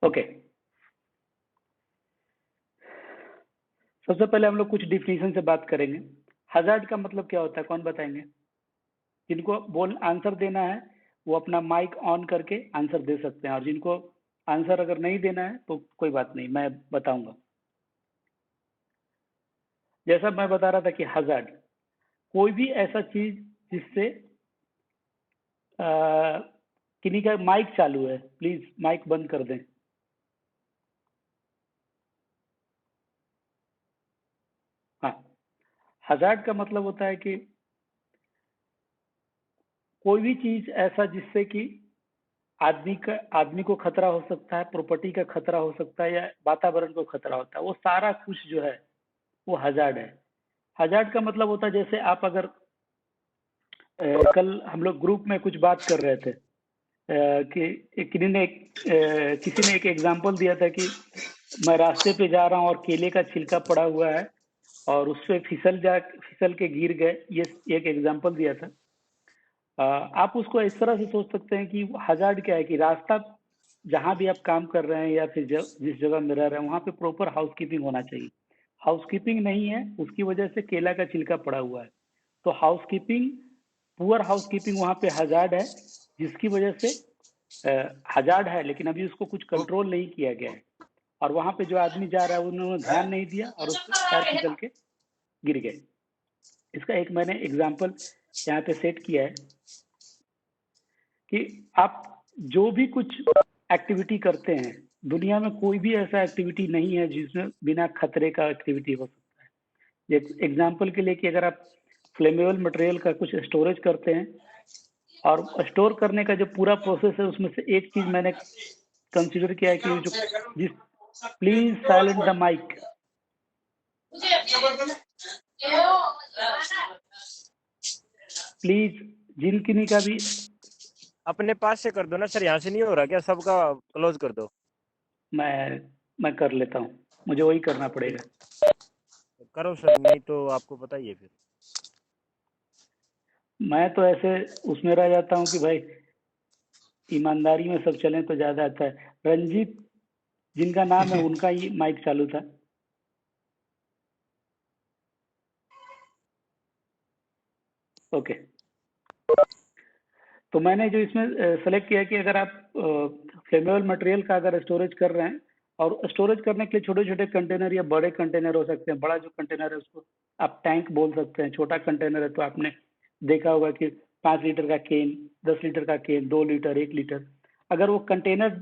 Okay, सबसे पहले हम लोग कुछ डिफिनीशन से बात करेंगे। हजार्ड का मतलब क्या होता है, कौन बताएंगे? जिनको बोल आंसर देना है वो अपना माइक ऑन करके आंसर दे सकते हैं, और जिनको आंसर अगर नहीं देना है तो कोई बात नहीं, मैं बताऊंगा। जैसा मैं बता रहा था कि हजार्ड कोई भी ऐसा चीज जिससे किन्हीं का माइक चालू है, प्लीज माइक बंद कर दें। हाँ, हजार्ड का मतलब होता है कि कोई भी चीज ऐसा जिससे कि आदमी को खतरा हो सकता है, प्रॉपर्टी का खतरा हो सकता है, या वातावरण को खतरा होता है, वो सारा कुछ जो है वो हजार्ड है। हजार्ड का मतलब होता है, जैसे आप अगर कल हम लोग ग्रुप में कुछ बात कर रहे थे कि किसी ने एक एग्जांपल दिया था कि मैं रास्ते पे जा रहा हूँ और केले का छिलका पड़ा हुआ है और उस पे फिसल के गिर गए, ये एक एग्जांपल दिया था। आप उसको इस तरह से सोच सकते हैं कि हजार्ड क्या है कि रास्ता जहां भी आप काम कर रहे हैं या फिर जिस जगह में रह रहे हैं वहां पे प्रॉपर हाउसकीपिंग होना चाहिए। हाउसकीपिंग नहीं है, उसकी वजह से केला का छिलका पड़ा हुआ है। तो हाउसकीपिंग, पुअर हाउसकीपिंग वहां पे हजार्ड है, जिसकी वजह से हजार्ड है, लेकिन अभी उसको कुछ कंट्रोल नहीं किया गया है। और वहां पे जो आदमी जा रहा है उन्होंने ध्यान नहीं दिया और उस पर पैर फिसल के गिर गए। इसका एक मैंने एग्जाम्पल यहाँ पे सेट किया है कि आप जो भी कुछ एक्टिविटी करते हैं, दुनिया में कोई भी ऐसा एक्टिविटी नहीं है जिसमें बिना खतरे का एक्टिविटी हो सकता है। एग्जाम्पल के लिए कि अगर आप फ्लेमेबल मटेरियल का कुछ स्टोरेज करते हैं, और स्टोर करने का जो पूरा प्रोसेस है उसमें से एक चीज मैंने कंसीडर किया है कि जो जिस please silent the mike. Please, जिन किन्हीं का भी अपने पास से कर दो ना सर, यहाँ से नहीं हो रहा क्या? सबका क्लोज कर दो। मैं कर लेता हूँ, मुझे वही करना पड़ेगा। करो सर, नहीं तो आपको पता ही है फिर। मैं तो ऐसे उसमें रह जाता हूँ कि भाई ईमानदारी में सब चलें तो ज्यादा अच्छा है। रंजीत जिनका नाम है उनका ही माइक चालू था। ओके, तो मैंने जो इसमें सेलेक्ट किया कि अगर आप फ्लेमेबल मटेरियल का अगर स्टोरेज कर रहे हैं, और स्टोरेज करने के लिए छोटे छोटे कंटेनर या बड़े कंटेनर हो सकते हैं। बड़ा जो कंटेनर है उसको आप टैंक बोल सकते हैं, छोटा कंटेनर है तो आपने देखा होगा कि 5 लीटर का केन, 10 लीटर का केन, 2 लीटर, 1 लीटर। अगर वो कंटेनर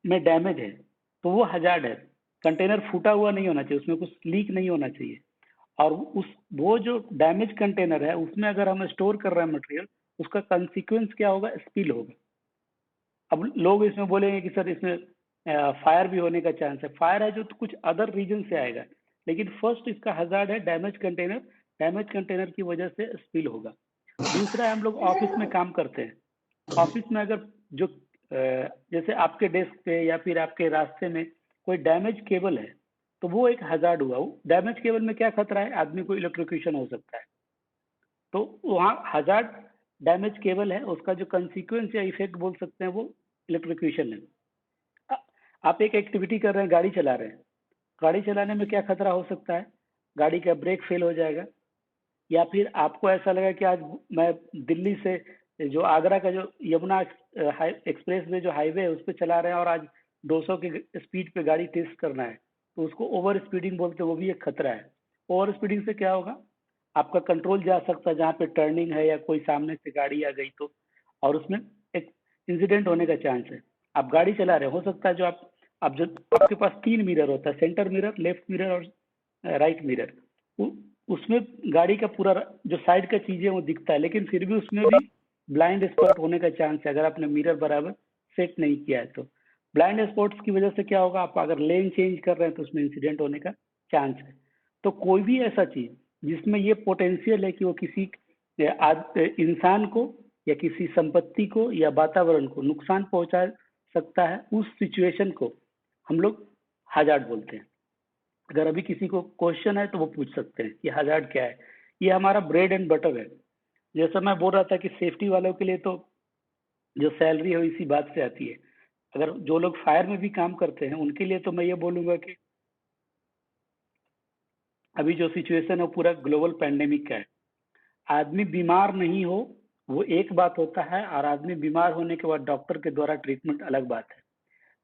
में डैमेज है तो वो हजार्ड है। कंटेनर फूटा हुआ नहीं होना चाहिए, उसमें कुछ लीक नहीं होना चाहिए। और वो जो डैमेज कंटेनर है उसमें अगर हम स्टोर कर रहे हैं मटेरियल, उसका कंसिक्वेंस क्या होगा? स्पिल होगा। अब लोग इसमें बोलेंगे कि सर इसमें फायर भी होने का चांस है। फायर है जो तो कुछ अदर रीजन से आएगा, लेकिन फर्स्ट इसका हजार्ड है डैमेज कंटेनर। डैमेज कंटेनर की वजह से स्पिल होगा। दूसरा है, हम लोग ऑफिस में काम करते हैं। ऑफिस में अगर जो जैसे आपके डेस्क पे या फिर आपके रास्ते में कोई डैमेज केबल है तो वो एक हजार्ड हुआ। वो डैमेज केबल में क्या खतरा है? आदमी को इलेक्ट्रोक्यूशन हो सकता है। तो वहाँ हजार्ड डैमेज केबल है, उसका जो कंसिक्वेंस या इफेक्ट बोल सकते हैं वो इलेक्ट्रोक्यूशन है। आप एक एक्टिविटी कर रहे हैं, गाड़ी चला रहे हैं, गाड़ी चलाने में क्या खतरा हो सकता है? गाड़ी का ब्रेक फेल हो जाएगा, या फिर आपको ऐसा लगा कि आज मैं दिल्ली से जो आगरा का जो यमुना एक्सप्रेस वे जो हाईवे है उस पर चला रहे हैं और आज 200 की स्पीड पे गाड़ी टेस्ट करना है, तो उसको ओवर स्पीडिंग बोलते हैं, वो भी एक खतरा है। ओवर स्पीडिंग से क्या होगा? आपका कंट्रोल जा सकता है, जहाँ पे टर्निंग है या कोई सामने से गाड़ी आ गई तो, और उसमें एक इंसिडेंट होने का चांस है। आप गाड़ी चला रहे हो सकता है जो आप जो आपके पास 3 मिरर होता है, सेंटर मिरर, लेफ्ट मिरर और राइट मिरर। उसमें गाड़ी का पूरा जो साइड का चीजें वो दिखता है, लेकिन फिर भी उसमें भी ब्लाइंड स्पॉट होने का चांस है अगर आपने मिरर बराबर सेट नहीं किया है तो। ब्लाइंड स्पॉट्स की वजह से क्या होगा? आप अगर लेन चेंज कर रहे हैं तो उसमें इंसिडेंट होने का चांस है। तो कोई भी ऐसा चीज जिसमें ये पोटेंशियल है कि वो किसी इंसान को या किसी संपत्ति को या वातावरण को नुकसान पहुंचा सकता है, उस सिचुएशन को हम लोग हजार्ड बोलते हैं। अगर अभी किसी को क्वेश्चन है तो वो पूछ सकते हैं कि हजार्ड क्या है। ये हमारा ब्रेड एंड बटर है। जैसा मैं बोल रहा था कि सेफ्टी वालों के लिए तो जो सैलरी है वो इसी बात से आती है। अगर जो लोग फायर में भी काम करते हैं उनके लिए तो मैं ये बोलूँगा कि अभी जो सिचुएशन है वो पूरा ग्लोबल पैंडेमिक का है। आदमी बीमार नहीं हो वो एक बात होता है, और आदमी बीमार होने के बाद डॉक्टर के द्वारा ट्रीटमेंट अलग बात है।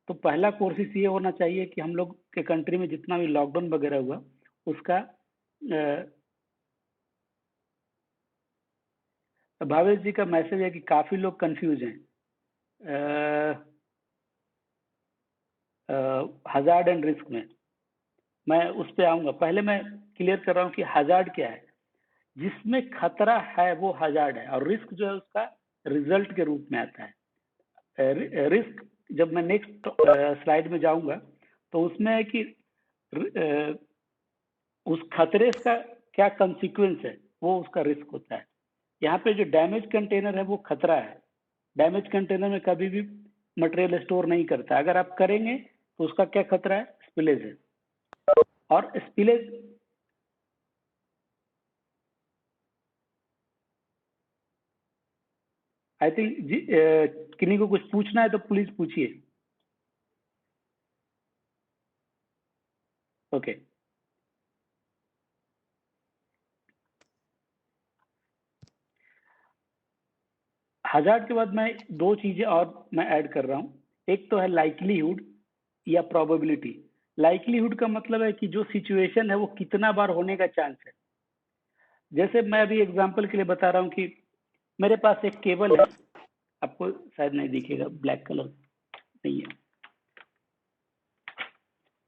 तो पहला कोशिश ये होना चाहिए कि हम लोग के कंट्री में जितना भी लॉकडाउन वगैरह हुआ उसका भावेश जी का मैसेज है कि काफी लोग कंफ्यूज हैं हजार्ड एंड रिस्क में। मैं उस पर आऊंगा, पहले मैं क्लियर कर रहा हूँ कि हजार्ड क्या है। जिसमें खतरा है वो हजार्ड है, और रिस्क जो है उसका रिजल्ट के रूप में आता है। रिस्क जब मैं नेक्स्ट स्लाइड में जाऊंगा तो उसमें है कि उस खतरे का क्या कंसिक्वेंस है, वो उसका रिस्क होता है। यहाँ पे जो डैमेज कंटेनर है वो खतरा है। डैमेज कंटेनर में कभी भी मटेरियल स्टोर नहीं करता, अगर आप करेंगे तो उसका क्या खतरा है, स्पिलेज है। और स्पिलेज आई थिंक किन्हीं को कुछ पूछना है तो प्लीज पूछिए। ओके हजार्ड के बाद मैं दो चीजें और मैं ऐड कर रहा हूँ। एक तो है लाइकलीहुड या प्रोबेबिलिटी। लाइकलीहुड का मतलब है कि जो सिचुएशन है वो कितना बार होने का चांस है। जैसे मैं अभी एग्जांपल के लिए बता रहा हूँ कि मेरे पास एक केबल है, आपको शायद नहीं दिखेगा, ब्लैक कलर नहीं है।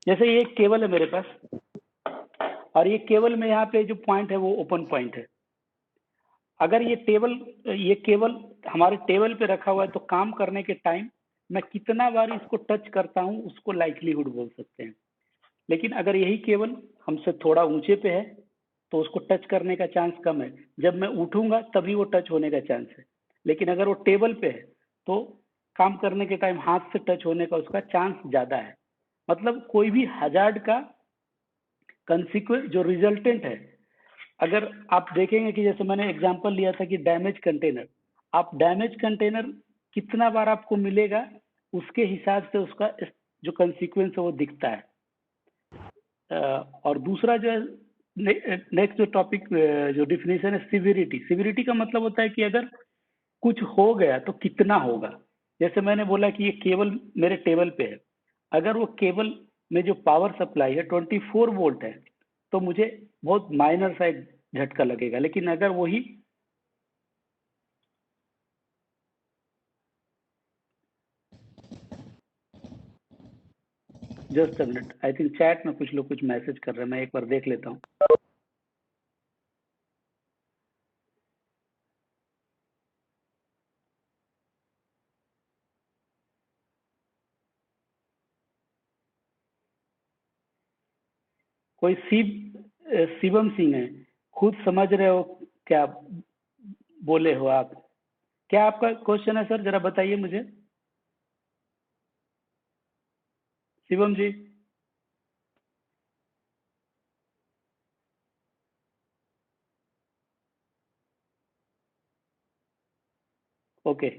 जैसे ये एक केबल है मेरे पास, और ये केबल में यहाँ पे जो पॉइंट है वो ओपन पॉइंट है। अगर ये केबल हमारे टेबल पे रखा हुआ है तो काम करने के टाइम मैं कितना बार इसको टच करता हूँ उसको लाइकलीहुड बोल सकते हैं। लेकिन अगर यही केबल हमसे थोड़ा ऊंचे पे है तो उसको टच करने का चांस कम है। जब मैं उठूंगा तभी वो टच होने का चांस है। लेकिन अगर वो टेबल पे है तो काम करने के टाइम हाथ से टच होने का उसका चांस ज्यादा है। मतलब कोई भी हजार्ड का कंसिक्वेंस जो रिजल्टेंट है, अगर आप देखेंगे कि जैसे मैंने एग्जांपल लिया था कि डैमेज कंटेनर, आप डैमेज कंटेनर कितना बार आपको मिलेगा उसके हिसाब से उसका जो कंसिक्वेंस है वो दिखता है। और दूसरा जो है नेक्स्ट जो टॉपिक जो डिफिनेशन है सिविरिटी। सिविरिटी का मतलब होता है कि अगर कुछ हो गया तो कितना होगा। जैसे मैंने बोला कि ये केबल मेरे टेबल पे है, अगर वो केबल में जो पावर सप्लाई है 24 वोल्ट है तो मुझे बहुत माइनर सा एक झटका लगेगा। लेकिन अगर वही just a minute, I think chat में कुछ लोग कुछ मैसेज कर रहे हैं, मैं एक बार देख लेता हूँ। कोई शिवम सिंह है, खुद समझ रहे हो क्या बोले हो आप? क्या आपका क्वेश्चन है सर, जरा बताइए मुझे Shivam ji. Okay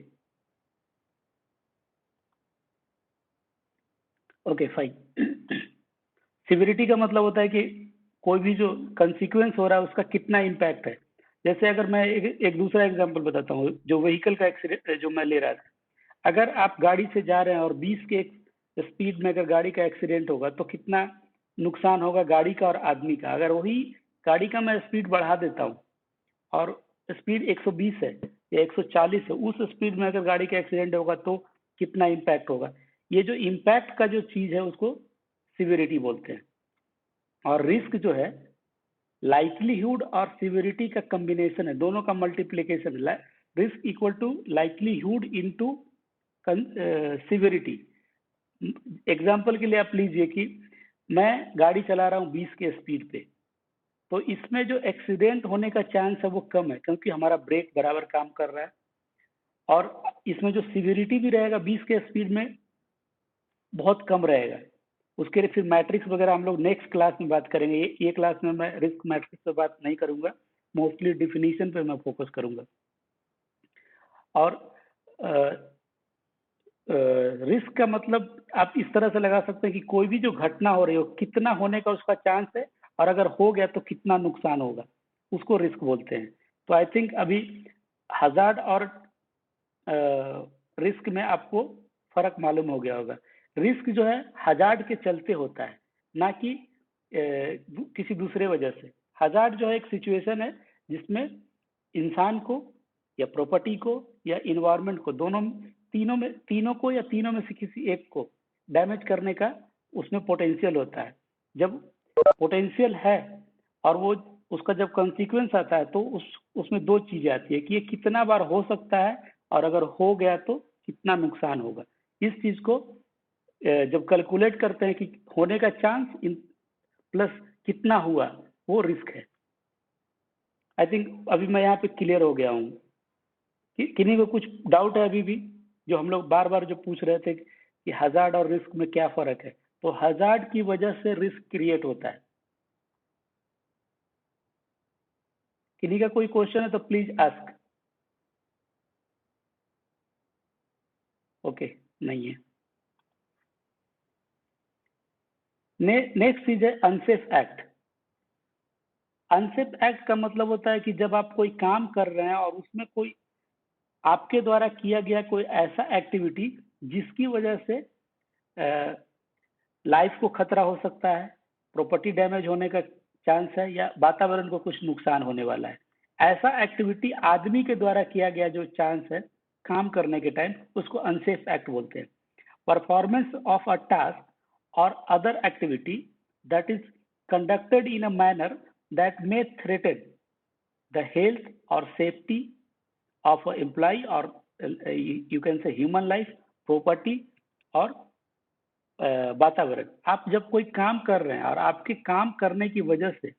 okay fine. Severity का मतलब होता है कि कोई भी जो कंसिक्वेंस हो रहा है उसका कितना इम्पैक्ट है। जैसे अगर मैं एक दूसरा एग्जांपल बताता हूँ, जो व्हीकल का एक्सीडेंट जो मैं ले रहा था, अगर आप गाड़ी से जा रहे हैं और 20 के स्पीड में अगर गाड़ी का एक्सीडेंट होगा तो कितना नुकसान होगा गाड़ी का और आदमी का। अगर वही गाड़ी का मैं स्पीड बढ़ा देता हूँ और स्पीड 120 है या 140 है, उस स्पीड में अगर गाड़ी का एक्सीडेंट होगा तो कितना इम्पैक्ट होगा। ये जो इम्पैक्ट का जो चीज है उसको सिविरिटी बोलते हैं। और रिस्क जो है लाइकलीहुड और सिविरिटी का कॉम्बिनेशन है, दोनों का मल्टीप्लीकेशन है। Risk equal to likelihood into severity. Example के लिए आप लीजिए कि मैं गाड़ी चला रहा हूँ 20 के स्पीड पे, तो इसमें जो एक्सीडेंट होने का चांस है वो कम है क्योंकि हमारा ब्रेक बराबर काम कर रहा है। और इसमें जो सिविरिटी भी रहेगा 20 के स्पीड में बहुत कम रहेगा। उसके लिए फिर मैट्रिक्स वगैरह हम लोग नेक्स्ट क्लास में बात करेंगे। ये क्लास में मैं रिस्क मैट्रिक्स पे बात नहीं करूंगा, मोस्टली डिफिनीशन पे मैं फोकस करूंगा। और रिस्क का मतलब आप इस तरह से लगा सकते हैं कि कोई भी जो घटना हो रही हो, कितना होने का उसका चांस है, और अगर हो गया तो कितना नुकसान होगा, उसको रिस्क बोलते हैं। तो आई थिंक अभी हजार्ड और रिस्क में आपको फर्क मालूम हो गया होगा। रिस्क जो है हजार्ड के चलते होता है, ना कि किसी दूसरे वजह से। हजार्ड जो है एक सिचुएशन है जिसमें इंसान को या प्रॉपर्टी को या इन्वायरमेंट को, तीनों को या तीनों में से किसी एक को डैमेज करने का उसमें पोटेंशियल होता है। जब पोटेंशियल है और वो उसका जब कॉन्सिक्वेंस आता है तो उसमें दो चीजें आती है कि ये कितना बार हो सकता है, और अगर हो गया तो कितना नुकसान होगा। इस चीज को जब कैलकुलेट करते हैं कि होने का चांस प्लस कितना हुआ, वो रिस्क है। आई थिंक अभी मैं यहाँ पे क्लियर हो गया हूँ। किन्हीं को कुछ डाउट है अभी भी, जो हम लोग बार बार जो पूछ रहे थे कि हजार्ड और रिस्क में क्या फर्क है? तो हजार्ड की वजह से रिस्क क्रिएट होता है। किन्हीं का कोई क्वेश्चन है तो प्लीज आस्क। ओके, नहीं है। नेक्स्ट चीज है अनसेफ एक्ट। अनसेफ एक्ट का मतलब होता है कि जब आप कोई काम कर रहे हैं और उसमें कोई आपके द्वारा किया गया कोई ऐसा एक्टिविटी जिसकी वजह से लाइफ को खतरा हो सकता है, प्रॉपर्टी डैमेज होने का चांस है, या वातावरण को कुछ नुकसान होने वाला है। ऐसा एक्टिविटी आदमी के द्वारा किया गया जो चांस है काम करने के टाइम, उसको अनसेफ एक्ट बोलते हैं। परफॉर्मेंस ऑफ अ टास्क और other activity that is conducted in a manner that may threaten the health और safety of an employee, or you can say human life, property और वातावरण। आप जब कोई काम कर रहे हैं और आपके काम करने की वजह से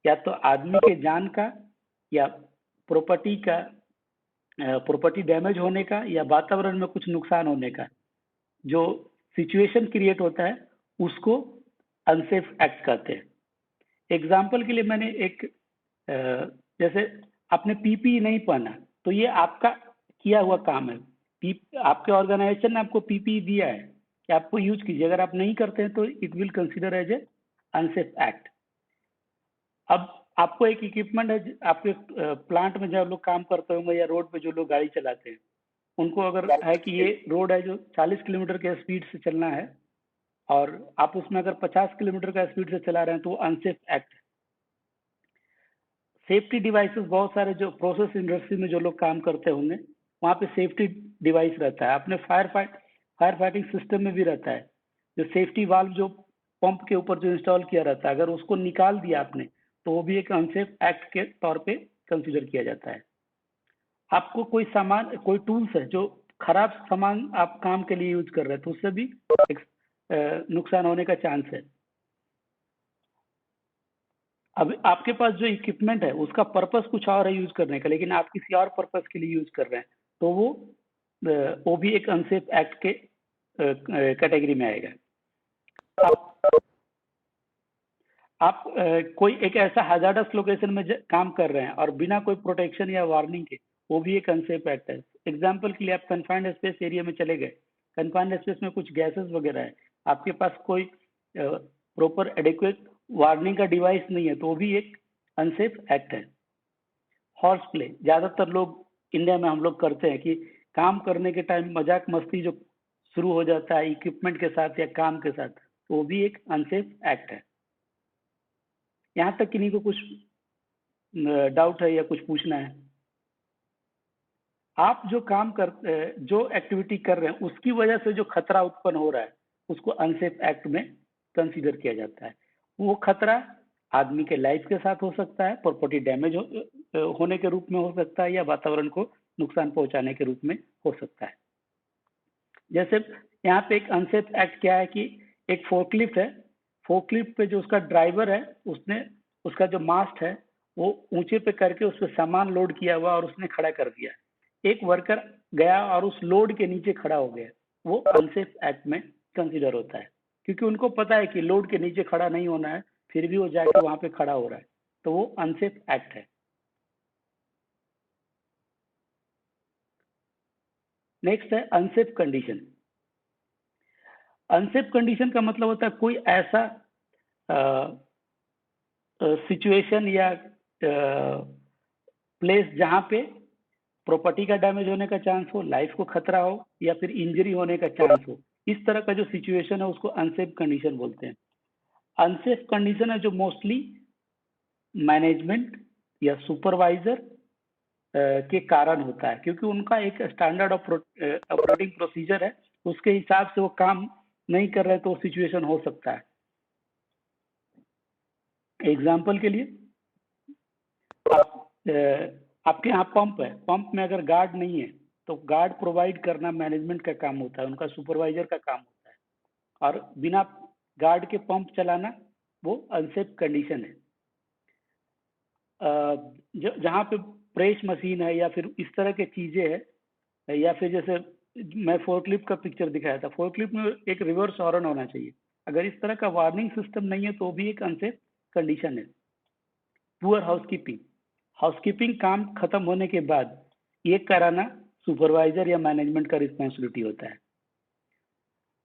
या तो आदमी के जान का या प्रॉपर्टी का प्रॉपर्टी डैमेज होने का या वातावरण में कुछ नुकसान होने का जो सिचुएशन क्रिएट होता है, उसको अनसेफ एक्ट कहते हैं। एग्जाम्पल के लिए मैंने एक जैसे आपने पीपीई नहीं पहना, तो ये आपका किया हुआ काम है। आपके ऑर्गेनाइजेशन ने आपको पीपीई दिया है कि आपको यूज कीजिए, अगर आप नहीं करते हैं तो it will consider as a unsafe act. अब आपको एक इक्विपमेंट है, आपके प्लांट में जब लोग काम करते होंगे या रोड पे जो लोग गाड़ी चलाते हैं, उनको अगर है कि ये रोड है जो 40 किलोमीटर के स्पीड से चलना है और आप उसमें अगर 50 किलोमीटर का स्पीड से चला रहे हैं तो वो अनसेफ एक्ट है। सेफ्टी डिवाइसेस बहुत सारे जो प्रोसेस इंडस्ट्री में जो लोग काम करते होंगे वहाँ पे सेफ्टी डिवाइस रहता है, अपने फायर फाइटिंग सिस्टम में भी रहता है। जो सेफ्टी वाल्व जो पंप के ऊपर जो इंस्टॉल किया रहता है, अगर उसको निकाल दिया आपने तो वो भी एक अनसेफ एक्ट के तौर पे कंसिडर किया जाता है। आपको कोई सामान, कोई टूल्स है जो खराब सामान आप काम के लिए यूज कर रहे हैं तो उससे भी एक नुकसान होने का चांस है। अब आपके पास जो इक्विपमेंट है उसका पर्पस कुछ और है यूज करने का, लेकिन आप किसी और पर्पस के लिए यूज कर रहे हैं तो वो भी एक अनसेफ एक्ट के कैटेगरी में आएगा। आप कोई एक ऐसा हैजार्डस लोकेशन में काम कर रहे हैं और बिना कोई प्रोटेक्शन या वार्निंग के, वो भी एक अनसेफ एक्ट है। एग्जाम्पल के लिए आप कन्फाइंड स्पेस एरिया में चले गए, कन्फाइंड स्पेस में कुछ गैसेस वगैरह है, आपके पास कोई प्रॉपर एडिक्वेट वार्निंग का डिवाइस नहीं है तो वो भी एक अनसेफ एक्ट है। हॉर्स प्ले ज्यादातर लोग इंडिया में हम लोग करते हैं कि काम करने के टाइम मजाक मस्ती जो शुरू हो जाता है इक्विपमेंट के साथ या काम के साथ, तो वो भी एक अनसेफ एक्ट है। यहाँ तक किन्हीं को कुछ डाउट है या कुछ पूछना है? आप जो काम कर जो एक्टिविटी कर रहे हैं उसकी वजह से जो खतरा उत्पन्न हो रहा है उसको अनसेफ एक्ट में कंसीडर किया जाता है। वो खतरा आदमी के लाइफ के साथ हो सकता है, प्रॉपर्टी डैमेज होने के रूप में हो सकता है, या वातावरण को नुकसान पहुंचाने के रूप में हो सकता है। जैसे यहाँ पे एक अनसेफ एक्ट क्या है कि एक फोर्कलिफ्ट है, फोर्कलिफ्ट पे जो उसका ड्राइवर है उसने उसका जो मास्ट है वो ऊंचे पे करके उस पर सामान लोड किया हुआ और उसने खड़ा कर दिया। एक वर्कर गया और उस लोड के नीचे खड़ा हो गया, वो अनसेफ एक्ट में कंसीडर होता है, क्योंकि उनको पता है कि लोड के नीचे खड़ा नहीं होना है, फिर भी वो जाके वहां पे खड़ा हो रहा है, तो वो अनसेफ एक्ट है। नेक्स्ट है अनसेफ कंडीशन। अनसेफ कंडीशन का मतलब होता है कोई ऐसा सिचुएशन या प्लेस जहाँ पे प्रॉपर्टी का डैमेज होने का चांस हो, लाइफ को खतरा हो या फिर इंजरी होने का चांस हो, इस तरह का जो सिचुएशन है उसको अनसेफ कंडीशन बोलते हैं। अनसेफ कंडीशन है जो मोस्टली मैनेजमेंट या सुपरवाइजर के कारण होता है, क्योंकि उनका एक स्टैंडर्ड ऑपरेटिंग प्रोसीजर है, उसके हिसाब से वो काम नहीं कर रहे तो सिचुएशन हो सकता है। एग्जाम्पल के लिए आप आपके यहाँ पंप है, पंप में अगर गार्ड नहीं है तो गार्ड प्रोवाइड करना मैनेजमेंट का काम होता है, उनका सुपरवाइजर का काम होता है, और बिना गार्ड के पंप चलाना वो अनसेफ कंडीशन है। जहाँ पे प्रेस मशीन है या फिर इस तरह के चीजें है, या फिर जैसे मैं फोर्कलिफ्ट का पिक्चर दिखाया था, फोर्कलिफ्ट में एक रिवर्स हॉर्न होना चाहिए, अगर इस तरह का वार्निंग सिस्टम नहीं है तो भी एक अनसेफ कंडीशन है। पुअर हाउसकीपिंग, हाउसकीपिंग काम खत्म होने के बाद ये कराना सुपरवाइजर या मैनेजमेंट का रिस्पॉन्सिबिलिटी होता है।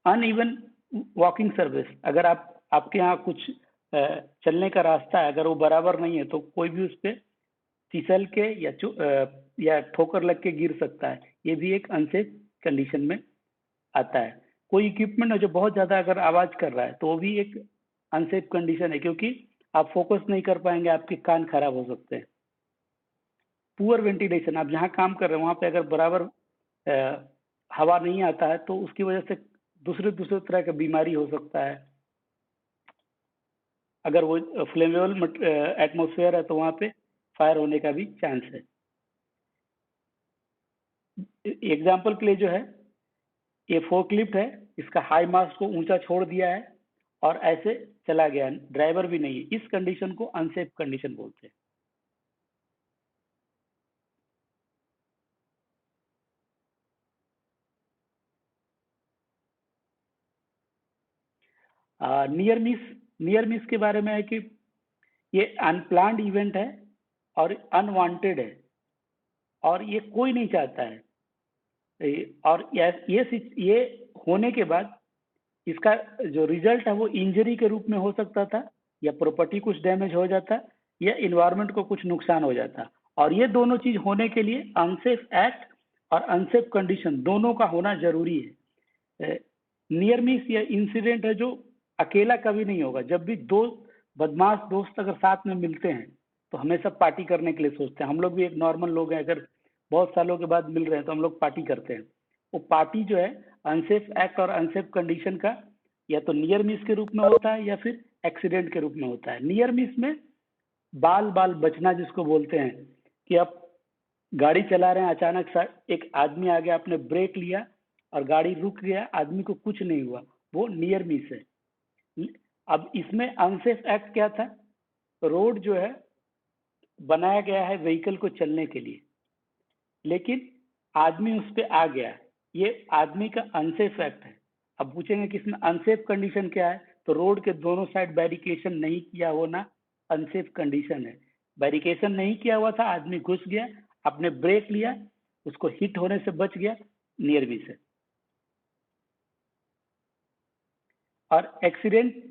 अनइवन वॉकिंग सर्विस, अगर आपके यहाँ कुछ चलने का रास्ता है, अगर वो बराबर नहीं है तो कोई भी उस पर फिसल के या ठोकर लग के गिर सकता है, ये भी एक अनसेफ कंडीशन में आता है। कोई इक्विपमेंट है जो बहुत ज्यादा अगर आवाज कर रहा है तो वो भी एक अनसेफ कंडीशन है, क्योंकि आप फोकस नहीं कर पाएंगे, आपके कान खराब हो सकते हैं। पुअर वेंटिलेशन, आप जहाँ काम कर रहे हैं वहां पे अगर बराबर हवा नहीं आता है तो उसकी वजह से दूसरे तरह का बीमारी हो सकता है। अगर वो फ्लेमेबल एटमॉस्फेयर है तो वहां पे फायर होने का भी चांस है। एग्जाम्पल के लिए जो है, ये फोर्कलिफ्ट है, इसका हाई मास्ट को ऊंचा छोड़ दिया है और ऐसे चला गया, ड्राइवर भी नहीं है, इस कंडीशन को अनसेफ कंडीशन बोलते हैं। नियर मिस के बारे में है कि ये अनप्लान्ड इवेंट है और अनवांटेड है और ये कोई नहीं चाहता है, और ये होने के बाद इसका जो रिजल्ट है वो इंजरी के रूप में हो सकता था, या प्रॉपर्टी कुछ डैमेज हो जाता, या इन्वायरमेंट को कुछ नुकसान हो जाता। और ये दोनों चीज होने के लिए अनसेफ एक्ट और अनसेफ कंडीशन दोनों का होना जरूरी है। नियर मिस या इंसिडेंट है जो अकेला कभी नहीं होगा। जब भी दो बदमाश दोस्त अगर साथ में मिलते हैं तो हमेशा पार्टी करने के लिए सोचते हैं। हम लोग भी एक नॉर्मल लोग हैं, अगर बहुत सालों के बाद मिल रहे हैं तो हम लोग पार्टी करते हैं। वो पार्टी जो है अनसेफ एक्ट और अनसेफ कंडीशन का या तो नियर मिस के रूप में होता है या फिर एक्सीडेंट के रूप में होता है। नियर मिस में बाल बचना जिसको बोलते हैं, कि आप गाड़ी चला रहे हैं, अचानक सा एक आदमी आ गया, आपने ब्रेक लिया और गाड़ी रुक गया, आदमी को कुछ नहीं हुआ, वो नियर मिस है। अब इसमें अनसेफ एक्ट क्या था? रोड जो है बनाया गया है व्हीकल को चलने के लिए, लेकिन आदमी उस पर आ गया, ये आदमी का अनसेफ एक्ट है। अब पूछेंगे कि इसमें अनसेफ कंडीशन क्या है, तो रोड के दोनों साइड बैरिकेशन नहीं किया होना अनसेफ कंडीशन है। बैरिकेशन नहीं किया हुआ था, आदमी घुस गया, आपने ब्रेक लिया, उसको हिट होने से बच गया, नियर मिस है। और एक्सीडेंट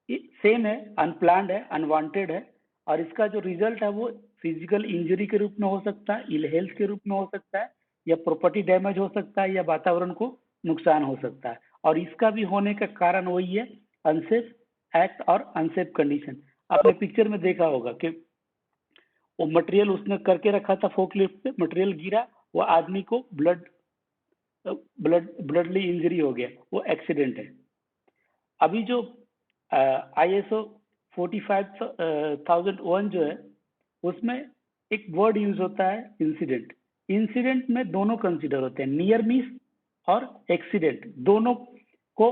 सेम है, अनप्लान्ड है, अनवांटेड है, और इसका जो रिजल्ट है वो फिजिकल इंजरी के रूप में हो सकता है, इल हेल्थ के रूप में हो सकता है, या प्रॉपर्टी डैमेज हो सकता है, या वातावरण को नुकसान हो सकता है। और इसका भी होने का कारण वही है, अनसेफ एक्ट और अनसेफ कंडीशन। आपने पिक्चर में देखा होगा कि वो मटेरियल उसने करके रखा था फोर्कलिफ्ट पे, मटेरियल गिरा, वो आदमी को ब्लडली इंजरी हो गया, वो एक्सीडेंट है। अभी जो ISO 45001 जो है उसमें एक वर्ड यूज होता है इंसिडेंट। इंसिडेंट में दोनों कंसीडर होते हैं, नियर मिस और एक्सीडेंट, दोनों को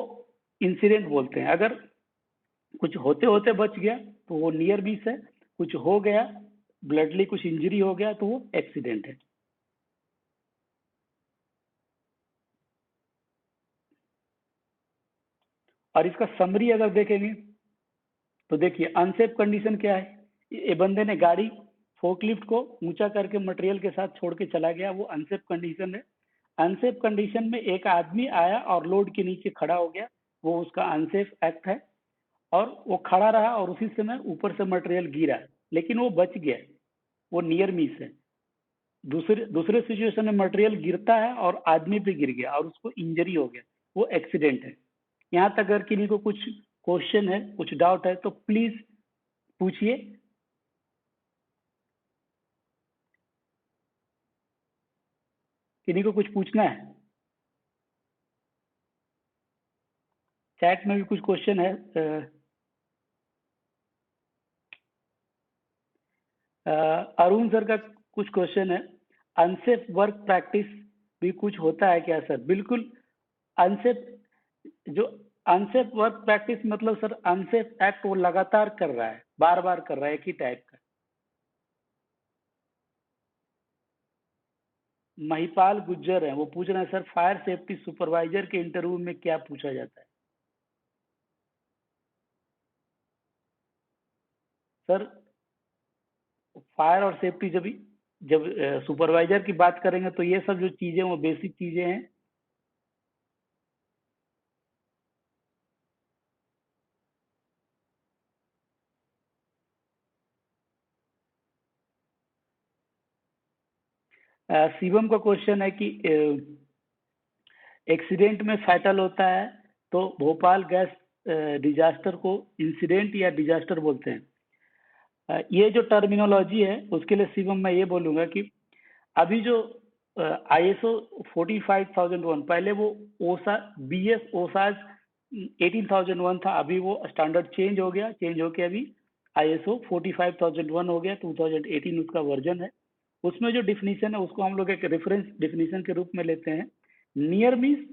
इंसिडेंट बोलते हैं। अगर कुछ होते होते बच गया तो वो नियर मिस है, कुछ हो गया ब्लडली कुछ इंजरी हो गया तो वो एक्सीडेंट है। और इसका समरी अगर देखेंगे तो देखिए अनसेफ कंडीशन क्या है। ये बंदे ने गाड़ी फोर्कलिफ्ट को ऊंचा करके मटेरियल के साथ छोड़ के चला गया, वो अनसेफ कंडीशन है। अनसेफ कंडीशन में एक आदमी आया और लोड के नीचे खड़ा हो गया, वो उसका अनसेफ एक्ट है, और वो खड़ा रहा और उसी समय ऊपर से मटेरियल गिरा, लेकिन वो बच गया, वो नियर मिस है। दूसरे दूसरे सिचुएशन में मटेरियल गिरता है और आदमी पे गिर गया और उसको इंजरी हो गया, वो एक्सीडेंट है। यहाँ तक अगर किसी को कुछ क्वेश्चन है, कुछ डाउट है, तो प्लीज पूछिए। किसी को कुछ पूछना है? चैट में भी कुछ क्वेश्चन है। अरुण सर का कुछ क्वेश्चन है, अनसेफ वर्क प्रैक्टिस भी कुछ होता है क्या सर? बिल्कुल। अनसेफ जो अनसेफ वर्क प्रैक्टिस मतलब सर, अनसेफ एक्ट वो लगातार कर रहा है, बार बार कर रहा है, एक ही टाइप का। महिपाल गुज्जर है, वो पूछ रहे हैं सर, फायर सेफ्टी सुपरवाइजर के इंटरव्यू में क्या पूछा जाता है? सर, फायर और सेफ्टी जब जब सुपरवाइजर की बात करेंगे तो ये सब जो चीजें वो बेसिक चीजें हैं। शिवम का क्वेश्चन है कि एक्सीडेंट में फैटल होता है तो भोपाल गैस डिजास्टर को इंसिडेंट या डिजास्टर बोलते हैं। ये जो टर्मिनोलॉजी है उसके लिए शिवम मैं ये बोलूंगा कि अभी जो ISO 45001, पहले वो ओसा BS ओसाज 18001 था, अभी वो स्टैंडर्ड चेंज हो गया, चेंज होके अभी ISO 45001 हो गया, 2018 उसका वर्जन है। उसमें जो डिफिनीशन है उसको हम लोग एक रेफरेंस डिफिनीशन के रूप में लेते हैं। नियर मीन्स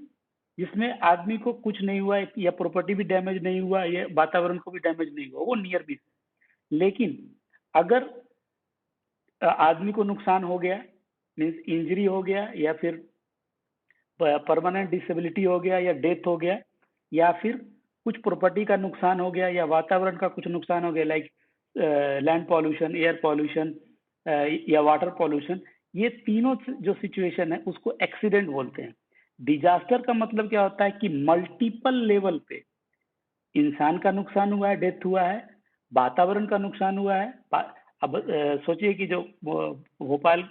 जिसमें आदमी को कुछ नहीं हुआ या प्रॉपर्टी भी डैमेज नहीं हुआ या वातावरण को भी डैमेज नहीं हुआ, वो नियर मिस। लेकिन अगर आदमी को नुकसान हो गया, मीन्स इंजरी हो गया, या फिर परमानेंट डिसेबिलिटी हो गया, या डेथ हो गया, या फिर कुछ प्रॉपर्टी का नुकसान हो गया, या वातावरण का कुछ नुकसान हो गया, like land pollution, air pollution या वाटर पॉल्यूशन, ये तीनों जो सिचुएशन है उसको एक्सीडेंट बोलते हैं। डिजास्टर का मतलब क्या होता है कि मल्टीपल लेवल पे इंसान का नुकसान हुआ है, डेथ हुआ है, वातावरण का नुकसान हुआ है। अब सोचिए कि जो भोपाल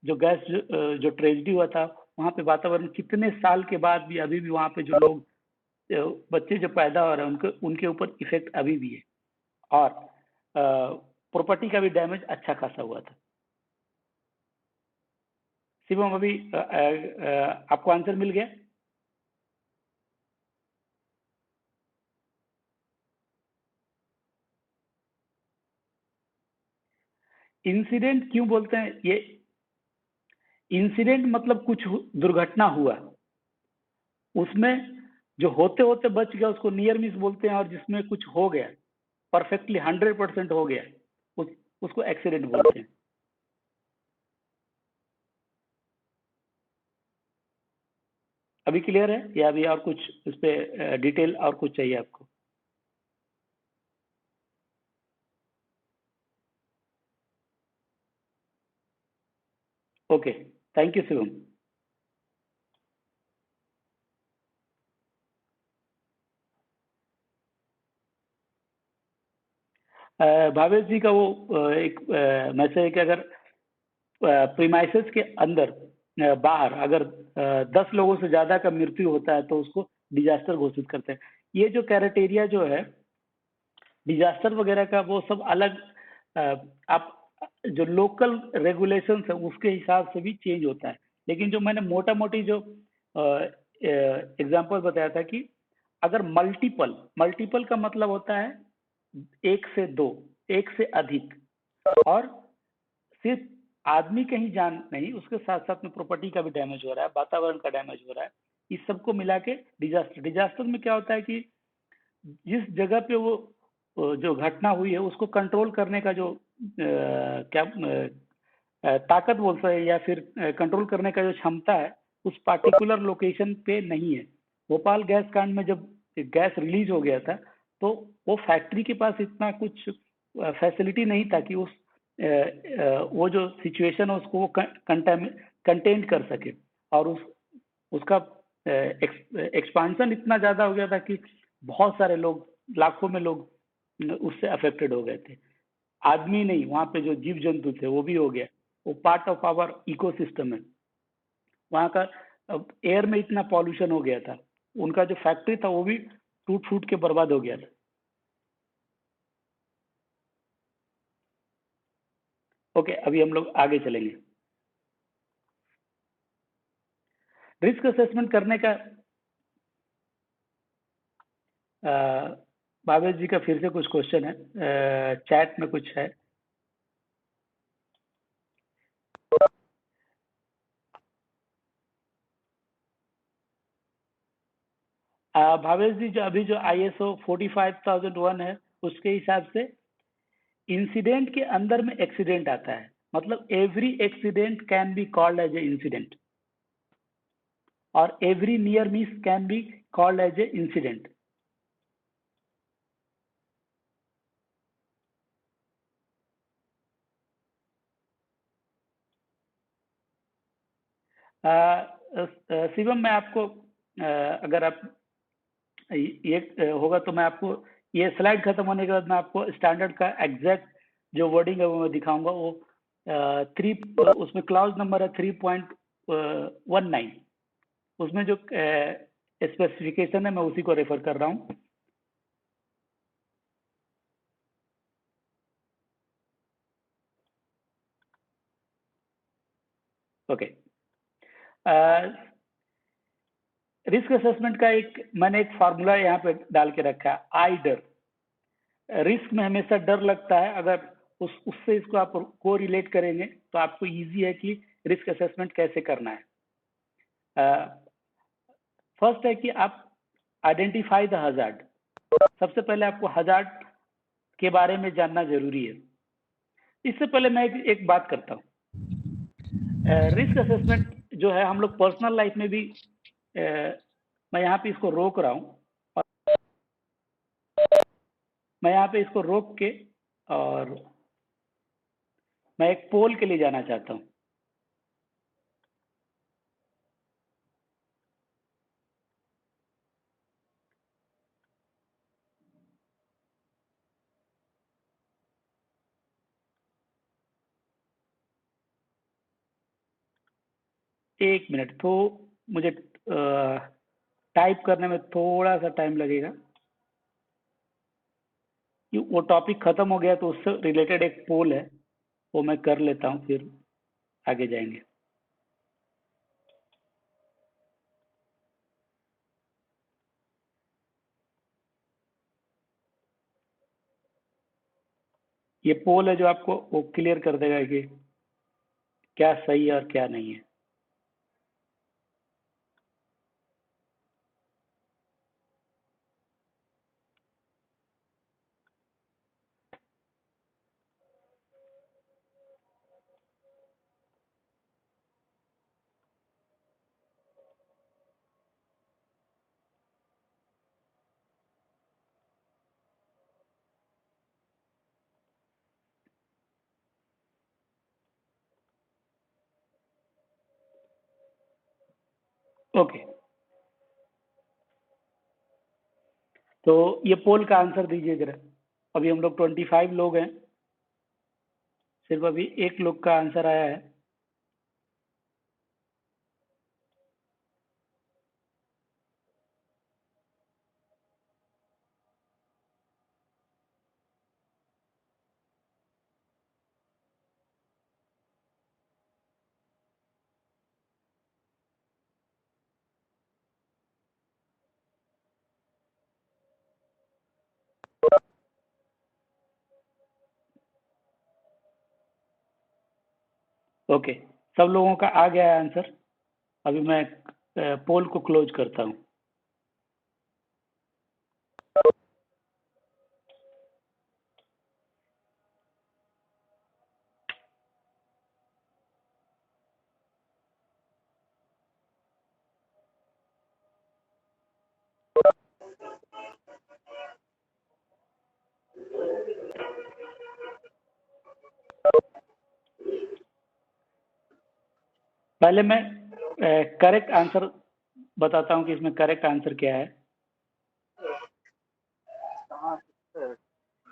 जो गैस जो ट्रेजिडी हुआ था, वहाँ पे वातावरण कितने साल के बाद भी अभी भी वहाँ पे जो लोग बच्चे जो पैदा हो रहे हैं उनके उनके ऊपर इफेक्ट अभी भी है, और प्रॉपर्टी का भी डैमेज अच्छा खासा हुआ था। शिवम, अभी आपको आंसर मिल गया? इंसिडेंट क्यों बोलते हैं? ये इंसिडेंट मतलब कुछ दुर्घटना हुआ, उसमें जो होते होते बच गया उसको नियर मिस बोलते हैं, और जिसमें कुछ हो गया परफेक्टली 100% हो गया उस, उसको एक्सीडेंट बोलते हैं। अभी क्लियर है या अभी और कुछ इस पे डिटेल और कुछ चाहिए आपको? Okay, thank you Shivam. Bhavesh ji का वो एक मैसेज है कि अगर प्रीमाइसेस के अंदर बाहर अगर 10 लोगों से ज्यादा का मृत्यु होता है तो उसको डिजास्टर घोषित करते हैं। ये जो क्राइटेरिया जो है डिजास्टर वगैरह का, वो सब अलग आप जो लोकल रेगुलेशन है उसके हिसाब से भी चेंज होता है। लेकिन जो मैंने मोटा मोटी जो एग्जांपल बताया था कि अगर मल्टीपल मल्टीपल का मतलब होता है एक से दो, एक से अधिक, और सिर्फ आदमी कहीं जान नहीं, उसके साथ साथ में प्रॉपर्टी का भी डैमेज हो रहा है, वातावरण का डैमेज हो रहा है, इस सबको मिला के डिजास्टर। डिजास्टर में क्या होता है कि जिस जगह पे वो जो घटना हुई है उसको कंट्रोल करने का जो क्या ताकत बोल सकते हैं, या फिर कंट्रोल करने का जो क्षमता है उस पार्टिकुलर लोकेशन पे नहीं है। भोपाल गैस कांड में जब गैस रिलीज हो गया था तो वो फैक्ट्री के पास इतना कुछ फैसिलिटी नहीं था कि उस वो जो सिचुएशन है उसको वो कंटेन कर सके, और उसका एक्सपांसन इतना ज्यादा हो गया था कि बहुत सारे लोग, लाखों में लोग उससे अफेक्टेड हो गए थे। आदमी नहीं, वहाँ पे जो जीव जंतु थे वो भी हो गया। वो पार्ट ऑफ आवर इकोसिस्टम है। वहाँ का एयर में इतना पॉल्यूशन हो गया था, उनका जो फैक्ट्री था वो भी टूट फूट के बर्बाद हो गया था। ओके, अभी हम लोग आगे चलेंगे। रिस्क असेसमेंट करने का भावेश जी का फिर से कुछ क्वेश्चन है, चैट में कुछ है। भावेश जी, जो अभी जो ISO 45001 है, उसके हिसाब से इंसिडेंट के अंदर में एक्सीडेंट आता है, मतलब every accident can be called as a incident और every near miss can be called as a incident. Shivam, मैं आपको अगर आप ये होगा तो मैं आपको ये स्लाइड खत्म होने के बाद मैं आपको स्टैंडर्ड का एग्जैक्ट जो वर्डिंग है वो मैं दिखाऊंगा। वो थ्री उसमें क्लाउज नंबर है 3.19, उसमें जो स्पेसिफिकेशन है मैं उसी को रेफर कर रहा हूँ। ओके, रिस्क असेसमेंट का मैंने एक फार्मूला यहाँ पे डाल के रखा है, आई डर। रिस्क में हमेशा डर लगता है, अगर उससे इसको आप को रिलेट करेंगे तो आपको इजी है कि रिस्क असेसमेंट कैसे करना है। फर्स्ट है कि आप आइडेंटिफाई द हजार्ड। सबसे पहले आपको हजार्ड के बारे में जानना जरूरी है। इससे पहले मैं एक बात करता हूँ। रिस्क असेसमेंट जो है हम लोग पर्सनल लाइफ में भी मैं यहाँ पे इसको रोक रहा हूँ, और मैं यहाँ पे इसको रोक के और मैं एक पोल के लिए जाना चाहता हूँ। एक मिनट, तो मुझे टाइप करने में थोड़ा सा टाइम लगेगा। वो टॉपिक खत्म हो गया तो उससे रिलेटेड एक पोल है, वो मैं कर लेता हूँ, फिर आगे जाएंगे। ये पोल है जो आपको वो क्लियर कर देगा कि क्या सही है और क्या नहीं है। ओके, तो ये पोल का आंसर दीजिए जरा। अभी हम लोग 25 लोग हैं, सिर्फ अभी एक लोग का आंसर आया है। ओके, सब लोगों का आ गया है आंसर। अभी मैं पोल को क्लोज करता हूँ। पहले मैं करेक्ट आंसर बताता हूँ कि इसमें करेक्ट आंसर क्या है।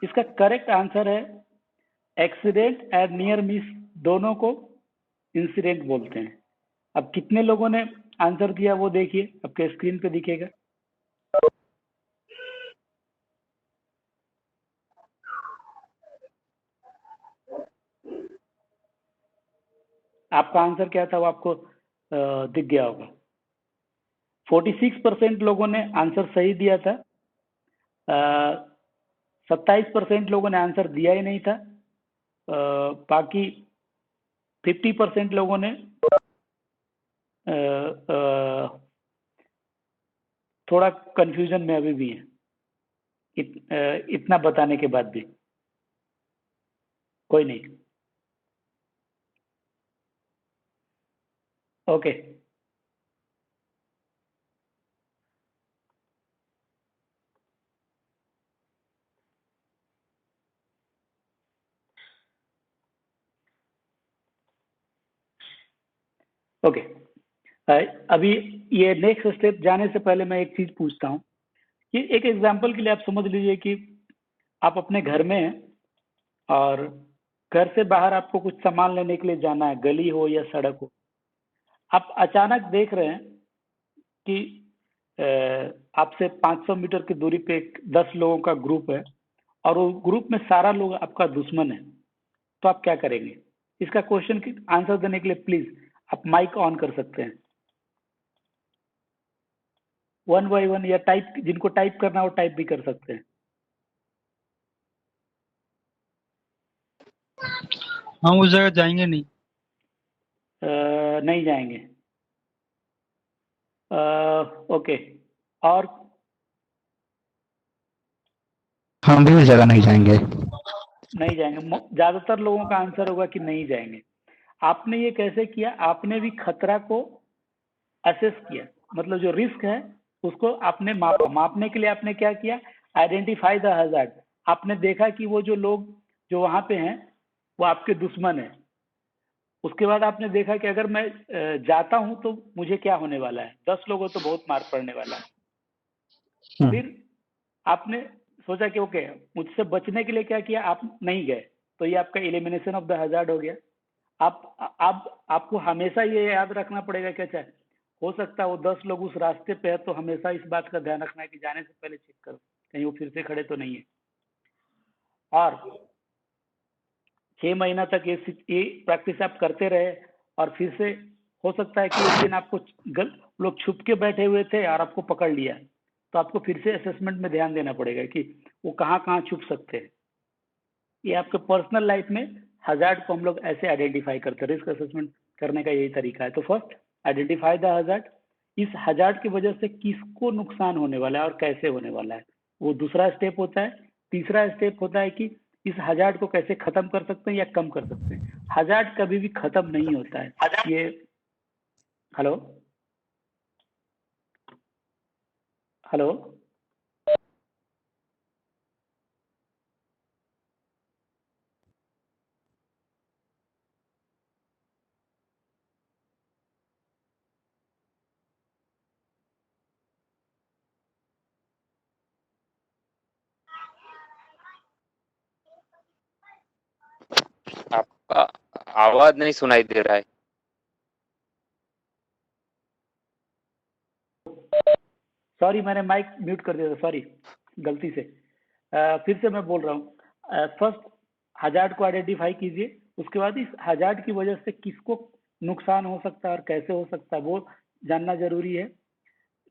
इसका करेक्ट आंसर है एक्सीडेंट एंड नियर मिस दोनों को इंसिडेंट बोलते हैं। अब कितने लोगों ने आंसर दिया वो देखिए, आपके स्क्रीन पे दिखेगा। आपका आंसर क्या था वो आपको दिख गया होगा। 46% लोगों ने आंसर सही दिया था, 27% लोगों ने आंसर दिया ही नहीं था, बाकी 50% लोगों ने थोड़ा कंफ्यूजन में अभी भी है, इतना बताने के बाद भी। कोई नहीं, ओके। ओके, अभी ये नेक्स्ट स्टेप जाने से पहले मैं एक चीज पूछता हूँ कि एक एग्जांपल के लिए आप समझ लीजिए कि आप अपने घर में हैं और घर से बाहर आपको कुछ सामान लेने के लिए जाना है, गली हो या सड़क हो। आप अचानक देख रहे हैं कि आपसे 500 मीटर की दूरी पे 10 लोगों का ग्रुप है और वो ग्रुप में सारा लोग आपका दुश्मन है, तो आप क्या करेंगे? इसका क्वेश्चन की आंसर देने के लिए प्लीज आप माइक ऑन कर सकते हैं, 1 बाय 1, या टाइप, जिनको टाइप करना हो टाइप भी कर सकते हैं। हम उस जगह जाएंगे नहीं। नहीं जाएंगे, ओके। और हम भी उस जगह नहीं जाएंगे। नहीं जाएंगे, ज्यादातर लोगों का आंसर होगा कि नहीं जाएंगे। आपने ये कैसे किया? आपने भी खतरा को असेस किया, मतलब जो रिस्क है उसको आपने मापा। मापने के लिए आपने क्या किया? Identify the hazard. आपने देखा कि वो जो लोग जो वहां पे हैं वो आपके दुश्मन है। उसके बाद आपने देखा कि अगर मैं जाता हूं तो मुझे क्या होने वाला है, 10 लोगों तो बहुत मार पड़ने वाला है। फिर आपने सोचा कि ओके, मुझसे बचने के लिए क्या किया? आप नहीं गए, तो ये आपका एलिमिनेशन ऑफ द हजार्ड हो गया। आप आपको हमेशा ये याद रखना पड़ेगा कि अच्छा, हो सकता है वो 10 लोग उस रास्ते पे है, तो हमेशा इस बात का ध्यान रखना है कि जाने से पहले चेक करो कहीं वो फिर से खड़े तो नहीं है। और 6 महीना तक ये प्रैक्टिस आप करते रहे और फिर से हो सकता है कि एक दिन आपको लोग छुप के बैठे हुए थे और आपको पकड़ लिया, तो आपको फिर से असेसमेंट में ध्यान देना पड़ेगा कि वो कहाँ कहाँ छुप सकते हैं। ये आपके पर्सनल लाइफ में हजार्ड को हम लोग ऐसे आइडेंटिफाई करते हैं। रिस्क असेसमेंट करने का यही तरीका है। तो फर्स्ट, आइडेंटिफाई द हजार्ड। इस हजार्ड की वजह से किसको नुकसान होने वाला है और कैसे होने वाला है, वो दूसरा स्टेप होता है। तीसरा स्टेप होता है कि इस हजार्ड को कैसे खत्म कर सकते हैं या कम कर सकते हैं। हजार्ड कभी भी खत्म नहीं होता है। ये हेलो हेलो आपका आवाज नहीं सुनाई दे रहा है। सॉरी, मैंने माइक म्यूट कर दिया था, सॉरी, गलती से। फिर से मैं बोल रहा हूँ, फर्स्ट हजार्ड को आइडेंटिफाई कीजिए। उसके बाद इस हजार्ड की वजह से किसको नुकसान हो सकता है और कैसे हो सकता है वो जानना जरूरी है।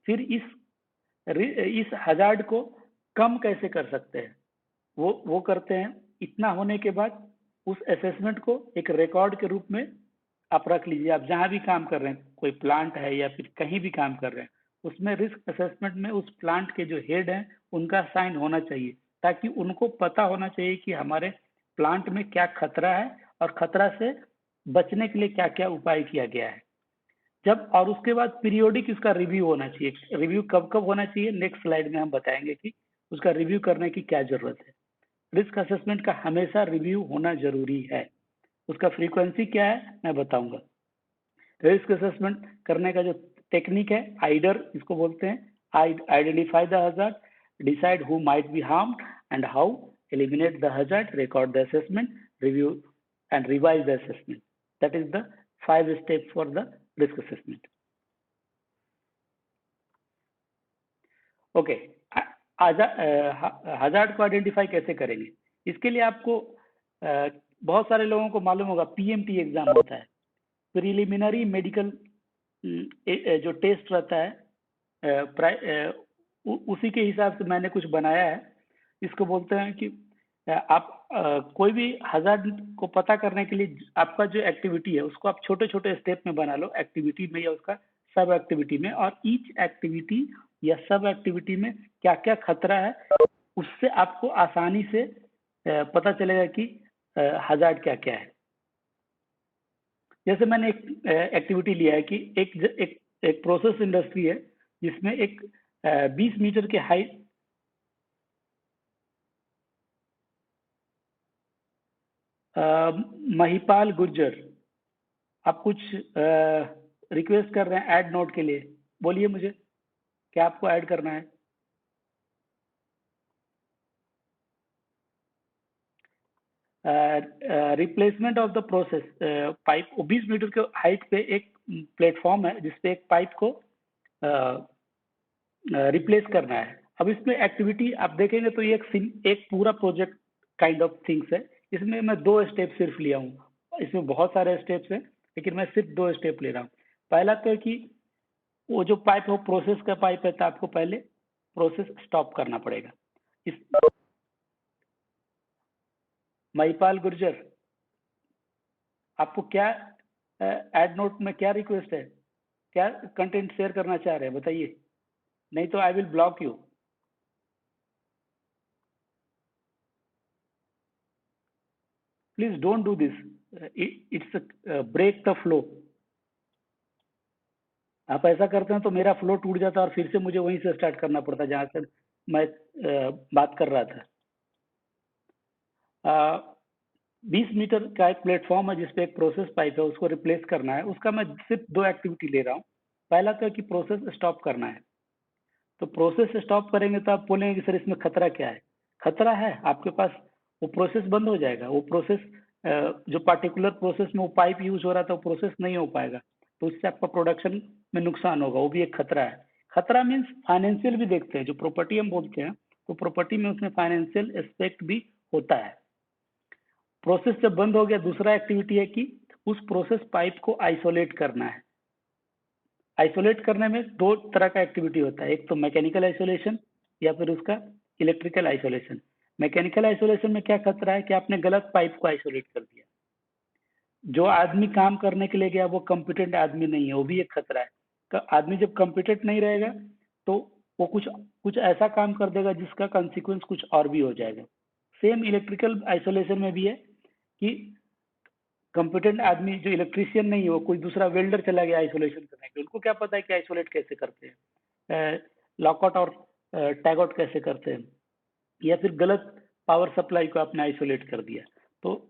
फिर इस हजार्ड को कम कैसे कर सकते हैं वो करते हैं। इतना होने के बाद उस असेसमेंट को एक रिकॉर्ड के रूप में आप रख लीजिए। आप जहां भी काम कर रहे हैं, कोई प्लांट है या फिर कहीं भी काम कर रहे हैं, उसमें रिस्क असेसमेंट में उस प्लांट के जो हेड हैं उनका साइन होना चाहिए, ताकि उनको पता होना चाहिए कि हमारे प्लांट में क्या खतरा है और खतरा से बचने के लिए क्या क्या उपाय किया गया है। जब और उसके बाद पीरियोडिक इसका रिव्यू होना चाहिए। रिव्यू कब कब होना चाहिए, नेक्स्ट स्लाइड में हम बताएंगे कि उसका रिव्यू करने की क्या जरूरत है। रिस्क असेसमेंट का हमेशा रिव्यू होना जरूरी है। उसका फ्रीक्वेंसी क्या है मैं बताऊंगा। रिस्क असेसमेंट करने का जो टेक्निक है, आइडर इसको बोलते हैं। Identify the hazard, decide who might be harmed and how, eliminate the hazard, record the assessment, review and revise the assessment. That is the 5 steps for the risk assessment. Okay, hazard को identify कैसे करेंगे? इसके लिए आपको बहुत सारे लोगों को मालूम होगा पीएमटी एग्जाम होता है, प्रिलिमिनरी मेडिकल जो टेस्ट रहता है, उसी के हिसाब से मैंने कुछ बनाया है। इसको बोलते हैं कि आप कोई भी हजार्ड को पता करने के लिए आपका जो एक्टिविटी है उसको आप छोटे छोटे स्टेप में बना लो, एक्टिविटी में या उसका सब एक्टिविटी में, और ईच एक्टिविटी या सब एक्टिविटी में क्या क्या खतरा है उससे आपको आसानी से पता चलेगा कि हजार्ड क्या क्या है। जैसे मैंने एक एक्टिविटी लिया है कि एक प्रोसेस इंडस्ट्री है जिसमें एक 20 मीटर के हाइट महिपाल गुर्जर, आप कुछ रिक्वेस्ट कर रहे हैं ऐड नोट के लिए, बोलिए मुझे क्या आपको ऐड करना है? Replacement of the process pipe, 20 metre के हाइट पे एक प्लेटफॉर्म है जिसपे एक पाइप को रिप्लेस करना है। अब इसमें एक्टिविटी आप देखेंगे तो ये एक पूरा प्रोजेक्ट काइंड ऑफ थिंग्स है। इसमें मैं 2 स्टेप सिर्फ लिया हूँ, इसमें बहुत सारे स्टेप्स हैं लेकिन मैं सिर्फ 2 स्टेप ले रहा हूँ। पहला तो है कि वो जो पाइप हो प्रोसेस का पाइप है तो आपको पहले प्रोसेस स्टॉप करना पड़ेगा। इस महिपाल गुर्जर, आपको क्या ऐड नोट में क्या रिक्वेस्ट है, क्या कंटेंट शेयर करना चाह रहे हैं बताइए, नहीं तो I will block you. Please don't do this, it's break the flow. आप ऐसा करते हैं तो मेरा फ्लो टूट जाता है और फिर से मुझे वहीं से स्टार्ट करना पड़ता जहां से मैं बात कर रहा था। 20 मीटर का एक प्लेटफॉर्म है जिसपे एक प्रोसेस पाइप है, उसको रिप्लेस करना है। उसका मैं सिर्फ 2 एक्टिविटी ले रहा हूँ। पहला तो है कि प्रोसेस स्टॉप करना है। तो प्रोसेस स्टॉप करेंगे तो आप बोलेंगे कि सर इसमें खतरा क्या है? खतरा है आपके पास, वो प्रोसेस बंद हो जाएगा। वो प्रोसेस जो पार्टिकुलर प्रोसेस में वो पाइप यूज हो रहा था वो प्रोसेस नहीं हो पाएगा, तो उससे आपका प्रोडक्शन में नुकसान होगा, वो भी एक खतरा है। खतरा मीन्स फाइनेंशियल भी देखते हैं, जो प्रॉपर्टी हम बोलते हैं तो प्रॉपर्टी में उसमें फाइनेंशियल एस्पेक्ट भी होता है। प्रोसेस जब बंद हो गया, दूसरा एक्टिविटी है कि उस प्रोसेस पाइप को आइसोलेट करना है। आइसोलेट करने में 2 तरह का एक्टिविटी होता है, एक तो मैकेनिकल आइसोलेशन या फिर उसका इलेक्ट्रिकल आइसोलेशन। मैकेनिकल आइसोलेशन में क्या खतरा है कि आपने गलत पाइप को आइसोलेट कर दिया, जो आदमी काम करने के लिए गया वो कॉम्पिटेंट आदमी नहीं है, वो भी एक खतरा है। आदमी जब कॉम्पिटेंट नहीं रहेगा तो वो कुछ ऐसा काम कर देगा जिसका कॉन्सिक्वेंस कुछ और भी हो जाएगा। सेम इलेक्ट्रिकल आइसोलेशन में भी है कि कॉम्पिटेंट आदमी जो इलेक्ट्रिशियन नहीं है, वो कोई दूसरा वेल्डर चला गया आइसोलेशन करने के, उनको क्या पता है कि आइसोलेट कैसे करते हैं, लॉकआउट और टैगआउट कैसे करते हैं, या फिर गलत पावर सप्लाई को आपने आइसोलेट कर दिया। तो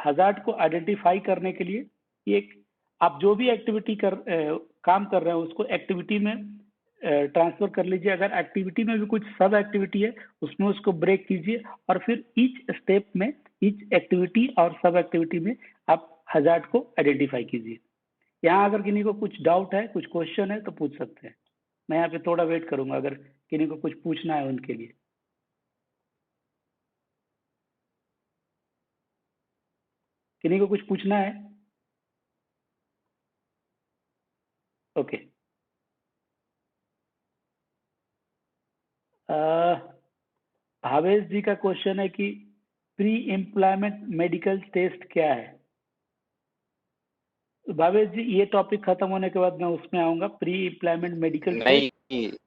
हजार्ड को आइडेंटिफाई करने के लिए एक आप जो भी एक्टिविटी काम कर रहे हैं उसको एक्टिविटी में ट्रांसफर कर लीजिए। अगर एक्टिविटी में भी कुछ सब एक्टिविटी है उसमें उसको ब्रेक कीजिए और फिर ईच स्टेप में, ईच एक्टिविटी और सब एक्टिविटी में आप हजार्ड को आइडेंटिफाई कीजिए। यहाँ अगर किसी को कुछ डाउट है, कुछ क्वेश्चन है तो पूछ सकते हैं। मैं यहाँ पे थोड़ा वेट करूंगा अगर किसी को कुछ पूछना है उनके लिए। किसी को कुछ पूछना है? ओके। भावेश जी का क्वेश्चन है कि प्री एम्प्लॉयमेंट मेडिकल टेस्ट क्या है? भावेश जी ये टॉपिक खत्म होने के बाद मैं उसमें आऊंगा। प्री एम्प्लॉयमेंट मेडिकल टेस्ट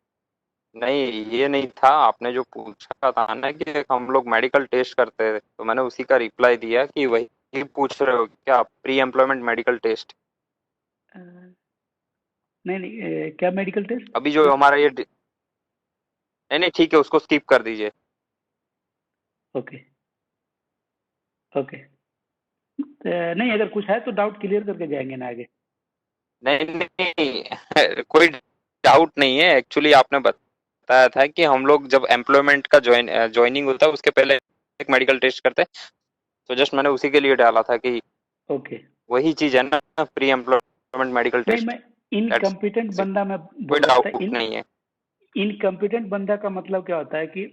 नहीं, ये नहीं था। आपने जो पूछा था ना कि हम लोग मेडिकल टेस्ट करते हैं, तो मैंने उसी का रिप्लाई दिया कि वही पूछ रहे हो क्या, प्री एम्प्लॉयमेंट मेडिकल टेस्ट? नहीं, क्या मेडिकल टेस्ट? अभी जो हमारा ये नहीं ठीक है, उसको स्किप कर दीजिए। ओके ओके, नहीं अगर कुछ है तो डाउट क्लियर करके जाएंगे ना आगे। नहीं कोई डाउट नहीं है। एक्चुअली आपने बताया था कि हम लोग जब एम्प्लॉयमेंट का ज्वाइनिंग होता है उसके पहले एक मेडिकल टेस्ट करते हैं। तो जस्ट मैंने उसी के लिए डाला था कि ओके, वही चीज है ना, प्री एम्प्लॉयमेंट मेडिकल नहीं टेस्ट। मैं इनकम्पिटेंट बंदा मैं कोई बोल रहा था। डाउट नहीं है। इनकम्पिटेंट बंदा का मतलब क्या होता है कि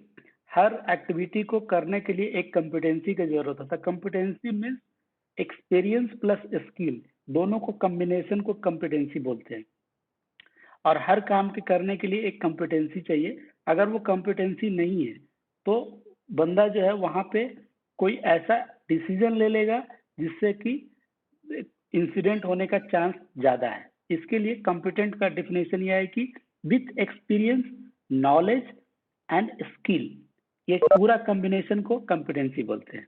हर एक्टिविटी को करने के लिए एक कॉम्पिटेंसी की जरूरत होता है। Competency means experience plus skill, दोनों को कॉम्बिनेशन को कॉम्पिटेंसी बोलते हैं। और हर काम के करने के लिए एक कॉम्पिटेंसी चाहिए। अगर वो कॉम्पिटेंसी नहीं है तो बंदा जो है वहां पे कोई ऐसा डिसीजन ले लेगा जिससे कि इंसिडेंट होने का चांस ज्यादा है। इसके लिए कॉम्पिटेंट का डिफिनेशन यह है कि with experience, knowledge and skill, ये पूरा कॉम्बिनेशन को कॉम्पिटेंसी बोलते हैं।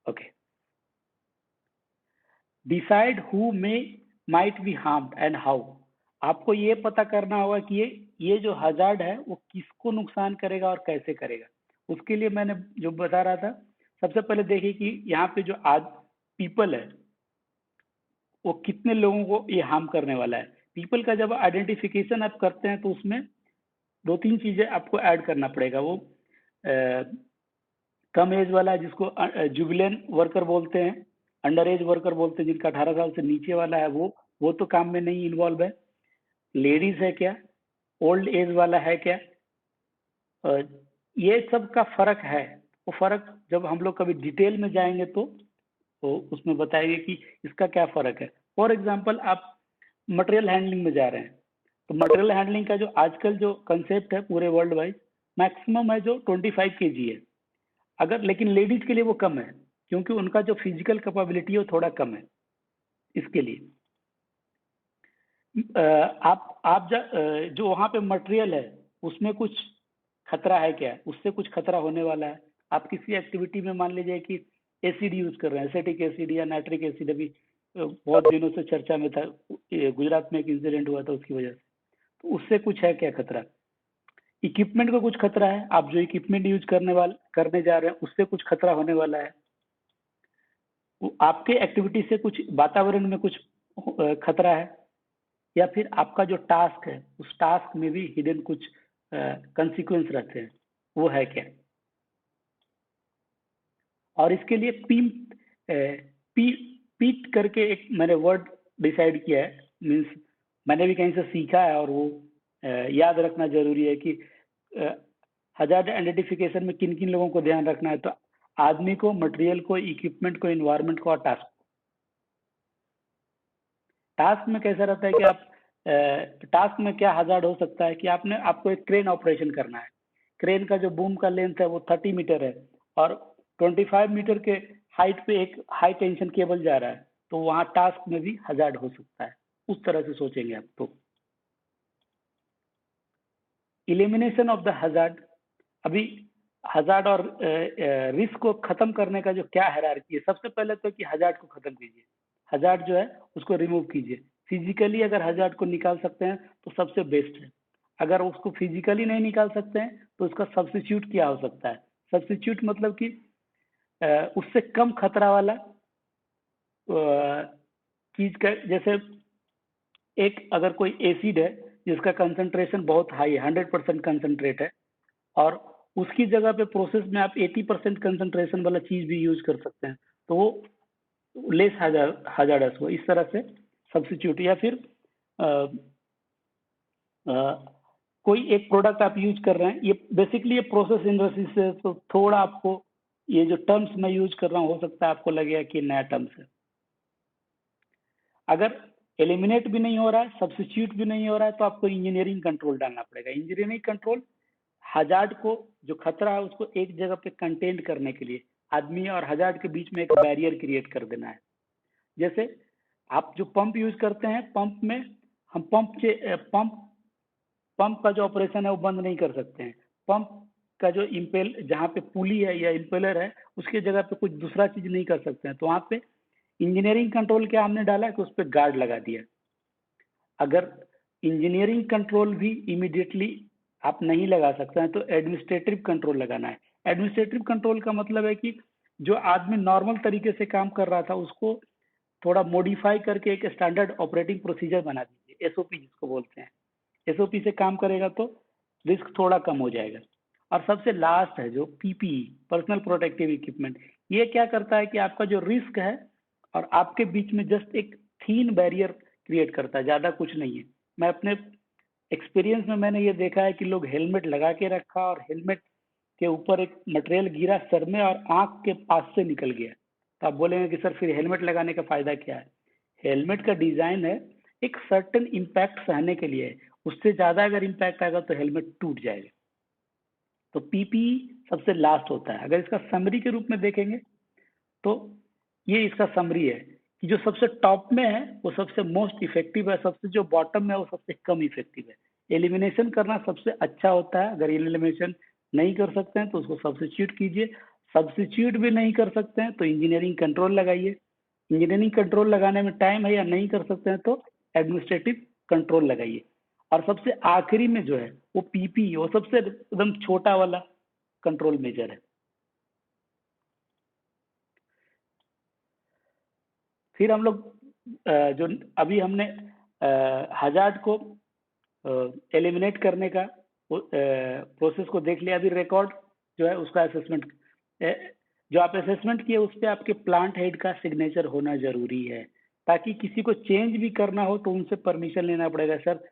Okay, decide who may might be harmed and how. आपको ये पता करना होगा कि ये जो हजार्ड है वो किसको नुकसान करेगा और कैसे करेगा। उसके लिए मैंने जो बता रहा था, सबसे पहले देखिए कि यहाँ पे जो आज पीपल है वो कितने लोगों को ये हार्म करने वाला है। पीपल का जब आइडेंटिफिकेशन आप करते हैं तो उसमें दो तीन चीजें आपको ऐड करना पड़ेगा। वो कम एज वाला है जिसको जुबिलेंट वर्कर बोलते हैं, अंडर एज वर्कर बोलते हैं जिनका 18 साल से नीचे वाला है, वो तो काम में नहीं इन्वॉल्व है। लेडीज है क्या, ओल्ड एज वाला है क्या, ये सब का फर्क है। वो फर्क जब हम लोग कभी डिटेल में जाएंगे तो उसमें बताएंगे कि इसका क्या फर्क है। फॉर एग्जाम्पल आप मटेरियल हैंडलिंग में जा रहे हैं तो मटेरियल हैंडलिंग का जो आजकल जो कंसेप्ट है पूरे वर्ल्ड वाइड मैक्सिमम है जो 25 kg है। अगर लेकिन लेडीज के लिए वो कम है क्योंकि उनका जो फिजिकल कैपेबिलिटी है वो थोड़ा कम है। इसके लिए जो वहाँ पे मटेरियल है उसमें कुछ खतरा है क्या, उससे कुछ खतरा होने वाला है। आप किसी एक्टिविटी में मान लीजिए कि एसिड यूज कर रहे हैं, एसिटिक एसिड या नाइट्रिक एसिड, अभी बहुत दिनों से चर्चा में था, गुजरात में एक इंसिडेंट हुआ था उसकी वजह से। तो उससे कुछ है क्या खतरा। इक्विपमेंट का कुछ खतरा है, आप जो इक्विपमेंट यूज करने जा रहे हैं उससे कुछ खतरा होने वाला है। आपके एक्टिविटी से कुछ वातावरण में कुछ खतरा है, या फिर आपका जो टास्क है उस टास्क में भी हिडन कुछ कंसिक्वेंस रहते हैं, वो है क्या। और इसके लिए पीट करके एक मैंने वर्ड डिसाइड किया है, मीन्स मैंने भी कहीं से सीखा है और वो याद रखना जरूरी है कि हजार्ड आइडेंटिफिकेशन में किन किन लोगों को ध्यान रखना है। तो आदमी को, मटेरियल को, इक्विपमेंट को, इन्वायरमेंट को और टास्क। टास्क में कैसा रहता है कि आप टास्क में क्या हजार्ड हो सकता है कि आपको एक क्रेन ऑपरेशन करना है। क्रेन का जो बूम का लेंथ है वो 30 मीटर है और 25 मीटर के हाइट पे एक हाई टेंशन केबल जा रहा है, तो वहां टास्क में भी हजार्ड हो सकता है। उस तरह से सोचेंगे आप। तो इलिमिनेशन ऑफ द हजार्ड, अभी हजार्ड और रिस्क को खत्म करने का जो क्या हायरार्की है, सबसे पहले तो कि हजार्ड को खत्म कीजिए। हजार्ड जो है उसको रिमूव कीजिए। फिजिकली अगर हजार्ड को निकाल सकते हैं तो सबसे बेस्ट है। अगर उसको फिजिकली नहीं निकाल सकते हैं तो उसका सब्स्टिट्यूट क्या हो सकता है। सब्स्टिट्यूट मतलब कि उससे कम खतरा वाला चीज का, जैसे एक अगर कोई एसिड है जिसका कंसंट्रेशन बहुत हाई है, 100% कंसंट्रेट है, और उसकी जगह पे प्रोसेस में आप 80% कंसंट्रेशन वाला चीज भी यूज कर सकते हैं, तो वो लेस हजार्डस हो। इस तरह से सब्स्टिट्यूट, या फिर कोई एक प्रोडक्ट आप यूज कर रहे हैं, ये बेसिकली ये प्रोसेस इंडस्ट्री से, तो थोड़ा आपको ये जो टर्म्स मैं यूज कर रहा हूँ हो सकता है आपको लगेगा कि नया टर्म्स है। अगर एलिमिनेट भी नहीं हो रहा है, सब्स्टिट्यूट भी नहीं हो रहा है, तो आपको इंजीनियरिंग कंट्रोल डालना पड़ेगा। इंजीनियरिंग कंट्रोल हजार्ड को, जो खतरा है उसको एक जगह पे कंटेन करने के लिए आदमी और हजार्ड के बीच में एक बैरियर क्रिएट कर देना है। जैसे आप जो पंप यूज करते हैं, पंप में हम पंप का जो ऑपरेशन है वो बंद नहीं कर सकते हैं। पंप का जो जहाँ पे पुली है या इम्पेलर है उसके जगह पे कुछ दूसरा चीज नहीं कर सकते हैं। तो वहाँ पे इंजीनियरिंग कंट्रोल क्या हमने डाला कि उस पर गार्ड लगा दिया। अगर इंजीनियरिंग कंट्रोल भी इमीडिएटली आप नहीं लगा सकते हैं तो एडमिनिस्ट्रेटिव कंट्रोल लगाना है। एडमिनिस्ट्रेटिव कंट्रोल का मतलब है कि जो आदमी नॉर्मल तरीके से काम कर रहा था उसको थोड़ा मॉडिफाई करके एक स्टैंडर्ड ऑपरेटिंग प्रोसीजर बना दीजिए, एसओपी जिसको बोलते हैं। एसओपी से काम करेगा तो रिस्क थोड़ा कम हो जाएगा। और सबसे लास्ट है जो पीपीई, पर्सनल प्रोटेक्टिव इक्विपमेंट। ये क्या करता है कि आपका जो रिस्क है और आपके बीच में जस्ट एक थीन बैरियर क्रिएट करता है, ज़्यादा कुछ नहीं है। मैं अपने एक्सपीरियंस में मैंने ये देखा है कि लोग हेलमेट लगा के रखा और हेलमेट के ऊपर एक मटेरियल गिरा सर में और आंख के पास से निकल गया। तो आप बोलेंगे कि सर फिर हेलमेट लगाने का फायदा क्या है? हेलमेट का डिजाइन है एक सर्टेन इम्पैक्ट सहने के लिए है, उससे ज्यादा अगर इम्पैक्ट आएगा तो हेलमेट टूट जाएगा। तो पीपीई सबसे लास्ट होता है। अगर इसका समरी के रूप में देखेंगे तो ये इसका समरी है कि जो सबसे टॉप में है वो सबसे मोस्ट इफेक्टिव है, सबसे जो बॉटम में है वो सबसे कम इफेक्टिव है। एलिमिनेशन करना सबसे अच्छा होता है। अगर एलिमिनेशन नहीं कर सकते हैं तो उसको सब्स्टिट्यूट कीजिए। सब्स्टिट्यूट भी नहीं कर सकते हैं तो इंजीनियरिंग कंट्रोल लगाइए। इंजीनियरिंग कंट्रोल लगाने में टाइम है या नहीं कर सकते हैं तो एडमिनिस्ट्रेटिव कंट्रोल लगाइए। और सबसे आखिरी में जो है वो पीपी, वो सबसे एकदम छोटा वाला कंट्रोल मेजर है। फिर हम लोग जो अभी हमने हजार्ड को एलिमिनेट करने का प्रोसेस को देख लिया। अभी रिकॉर्ड जो है उसका असेसमेंट, जो आप असेसमेंट किए उस पर आपके प्लांट हेड का सिग्नेचर होना जरूरी है, ताकि किसी को चेंज भी करना हो तो उनसे परमिशन लेना पड़ेगा, सर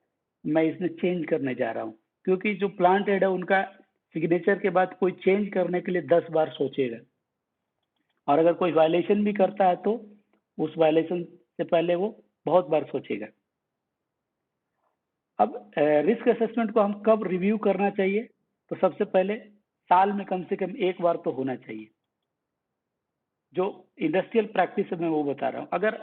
मैं इसमें चेंज करने जा रहा हूँ। क्योंकि जो प्लांट हेड है उनका सिग्नेचर के बाद कोई चेंज करने के लिए 10 बार सोचेगा, और अगर कोई वायलेशन भी करता है तो उस वायलेशन से पहले वो बहुत बार सोचेगा। अब रिस्क असेसमेंट को हम कब रिव्यू करना चाहिए? तो सबसे पहले साल में कम से कम एक बार तो होना चाहिए। जो इंडस्ट्रियल प्रैक्टिस है मैं वो बता रहा हूँ। अगर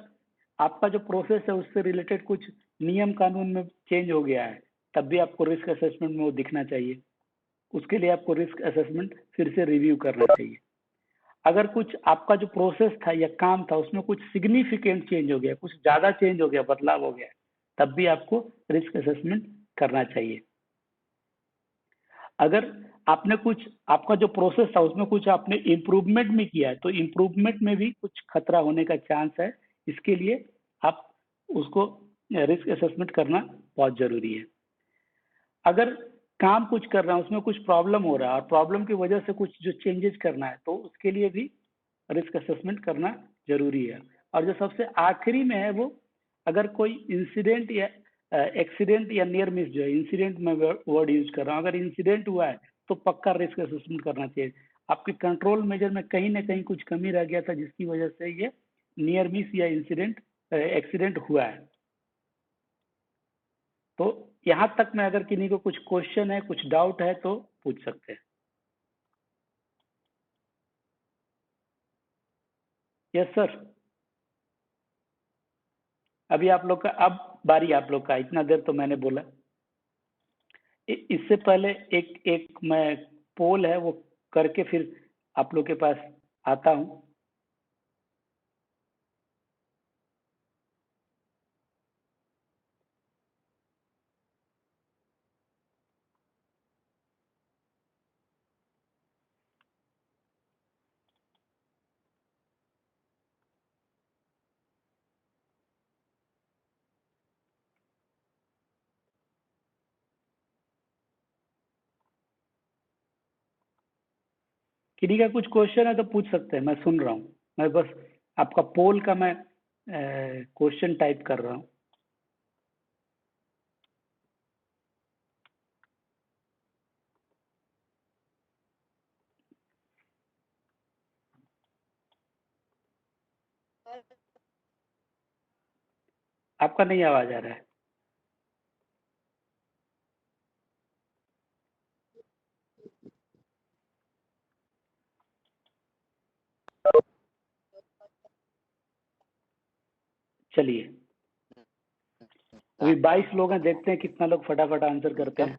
आपका जो प्रोसेस है उससे रिलेटेड कुछ नियम कानून में चेंज हो गया है तब भी आपको रिस्क असेसमेंट में वो दिखना चाहिए। उसके लिए आपको रिस्क असेसमेंट फिर से रिव्यू करना चाहिए। अगर कुछ आपका जो प्रोसेस था या काम था उसमें कुछ सिग्निफिकेंट चेंज हो गया, कुछ ज्यादा चेंज हो गया, बदलाव हो गया, तब भी आपको रिस्क असेसमेंट करना चाहिए। अगर आपने कुछ, आपका जो प्रोसेस था उसमें कुछ आपने इम्प्रूवमेंट में किया है तो इम्प्रूवमेंट में भी कुछ खतरा होने का चांस है। इसके लिए आप उसको रिस्क असेसमेंट करना बहुत जरूरी है। अगर काम कुछ कर रहा है उसमें कुछ प्रॉब्लम हो रहा है और प्रॉब्लम की वजह से कुछ जो चेंजेस करना है तो उसके लिए भी रिस्क असेसमेंट करना जरूरी है। और जो सबसे आखिरी में है वो, अगर कोई इंसिडेंट या एक्सीडेंट या नियर मिस, जो है इंसिडेंट में वर्ड यूज कर रहा हूँ, अगर इंसिडेंट हुआ है तो पक्का रिस्क असेसमेंट करना चाहिए। आपके कंट्रोल मेजर में कहीं ना कहीं कुछ कमी रह गया था जिसकी वजह से ये नियर मिस या इंसिडेंट एक्सीडेंट हुआ है। तो यहाँ तक में अगर किन्हीं को कुछ क्वेश्चन है, कुछ डाउट है तो पूछ सकते हैं। Yes sir. अभी आप लोग का, अब बारी आप लोग का। इतना देर तो मैंने बोला। इससे पहले एक एक मैं पोल है वो करके फिर आप लोग के पास आता हूँ। किन्हीं का कुछ क्वेश्चन है तो पूछ सकते हैं, मैं सुन रहा हूँ। मैं बस आपका पोल का मैं क्वेश्चन टाइप कर रहा हूँ। आपका नहीं आवाज आ रहा है। चलिए, अभी 22 लोग हैं, देखते हैं कितना लोग फटाफट आंसर करते हैं।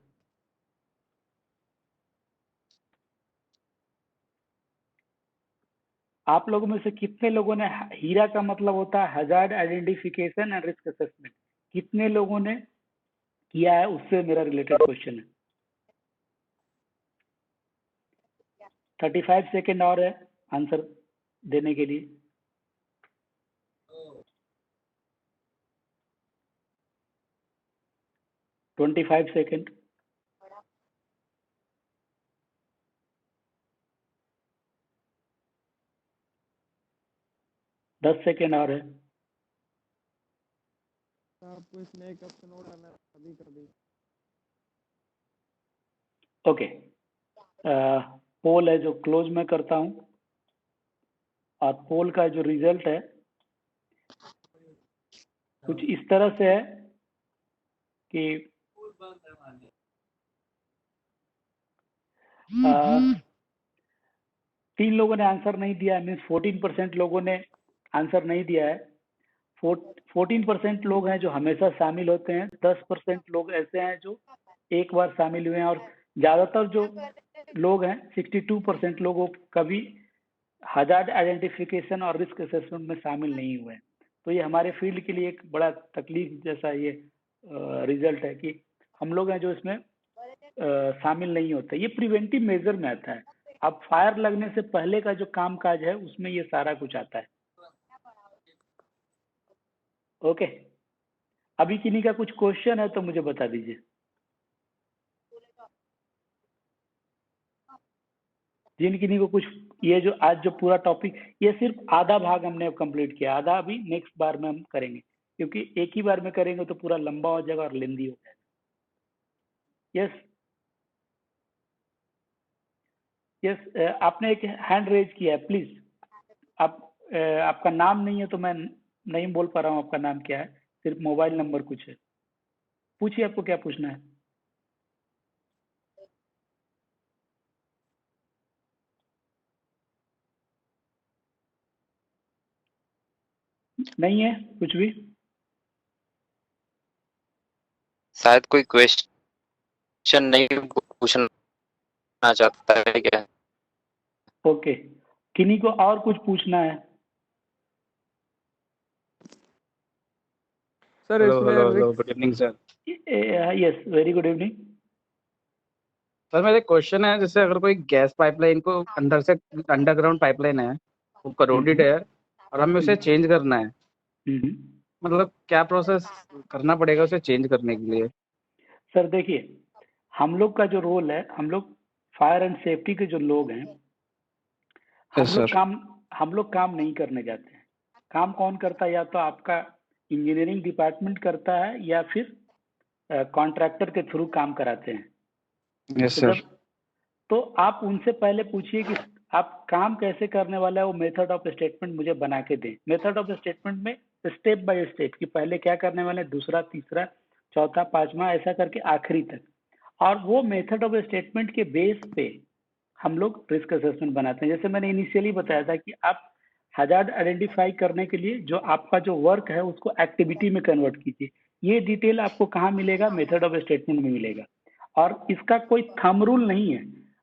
आप लोगों में से कितने लोगों ने, हीरा का मतलब होता है hazard identification and risk assessment, कितने लोगों ने किया है? उससे मेरा रिलेटेड क्वेश्चन है। 35 सेकेंड और है आंसर देने के लिए। Twenty 25 second. 10 सेकेंड और है। आपको इसमें एक ऑप्शन और डालना है, अभी कर दी। ओके, पोल है जो क्लोज में करता हूँ, और पोल का जो रिजल्ट है कुछ इस तरह से है कि 3 लोगों ने आंसर नहीं दिया, मीन्स 14% लोगों ने आंसर नहीं दिया है। 14% लोग हैं जो हमेशा शामिल होते हैं, 10% लोग ऐसे हैं जो एक बार शामिल हुए हैं, और ज़्यादातर जो लोग हैं 62% लोगों कभी हजार्ड आइडेंटिफिकेशन और रिस्क असेसमेंट में शामिल नहीं हुए हैं। तो ये हमारे फील्ड के लिए एक बड़ा तकलीफ जैसा ये रिजल्ट है कि हम लोग हैं जो इसमें शामिल नहीं होते। ये प्रिवेंटिव मेजर में आता है। अब फायर लगने से पहले का जो काम काज है उसमें ये सारा कुछ आता है। ओके, अभी किन्हीं का कुछ क्वेश्चन है तो मुझे बता दीजिए। जिन किन्हीं को कुछ, ये जो आज जो पूरा टॉपिक, ये सिर्फ आधा भाग हमने कंप्लीट किया, आधा अभी नेक्स्ट बार में हम करेंगे, क्योंकि एक ही बार में करेंगे तो पूरा लंबा हो जाएगा और लेंदी हो जाएगा। यस यस, आपने एक हैंड रेज किया है, प्लीज। आप आपका नाम नहीं है तो मैं नहीं बोल पा रहा हूँ आपका नाम क्या है, सिर्फ मोबाइल नंबर कुछ है। पूछिए, आपको क्या पूछना है। नहीं है कुछ भी? शायद कोई क्वेश्चन नहीं पूछना चाहता है क्या? ओके, किन्हीं को और कुछ पूछना है? सर हेलो इसमें hello hello, good evening sir. Yes, very good evening. Sir मेरा एक क्वेश्चन है, जैसे अगर कोई गैस पाइपलाइन को अंदर से, अंडरग्राउंड पाइपलाइन है, वो करोडेड है और हमें उसे चेंज करना है, मतलब क्या प्रोसेस करना पड़ेगा उसे चेंज करने के लिए? सर देखिए, हम लोग का जो रोल है, हम लोग फायर एंड सेफ्टी के जो लोग हैं, यस सर। हम लोग काम नहीं करने जाते हैं। काम कौन करता है? या तो आपका इंजीनियरिंग डिपार्टमेंट करता है या फिर कॉन्ट्रैक्टर के थ्रू काम कराते हैं। यस तो सर। जब, तो आप उनसे पहले पूछिए कि आप काम कैसे करने वाला है, वो मेथड ऑफ स्टेटमेंट मुझे बना के दें। मेथड ऑफ स्टेटमेंट में स्टेप बाय स्टेप कि पहले क्या करने वाले हैं, दूसरा, तीसरा, चौथा, पांचवा, ऐसा करके आखिरी तक। और वो मेथड ऑफ स्टेटमेंट के बेस पे हम लोग रिस्क असेसमेंट बनाते हैं। जैसे मैंने इनिशियली बताया था कि आप हजार्ड आइडेंटिफाई करने के लिए जो आपका जो वर्क है उसको एक्टिविटी में कन्वर्ट कीजिए। ये डिटेल आपको कहाँ मिलेगा? मेथड ऑफ स्टेटमेंट में मिलेगा। और इसका कोई थंब रूल नहीं है।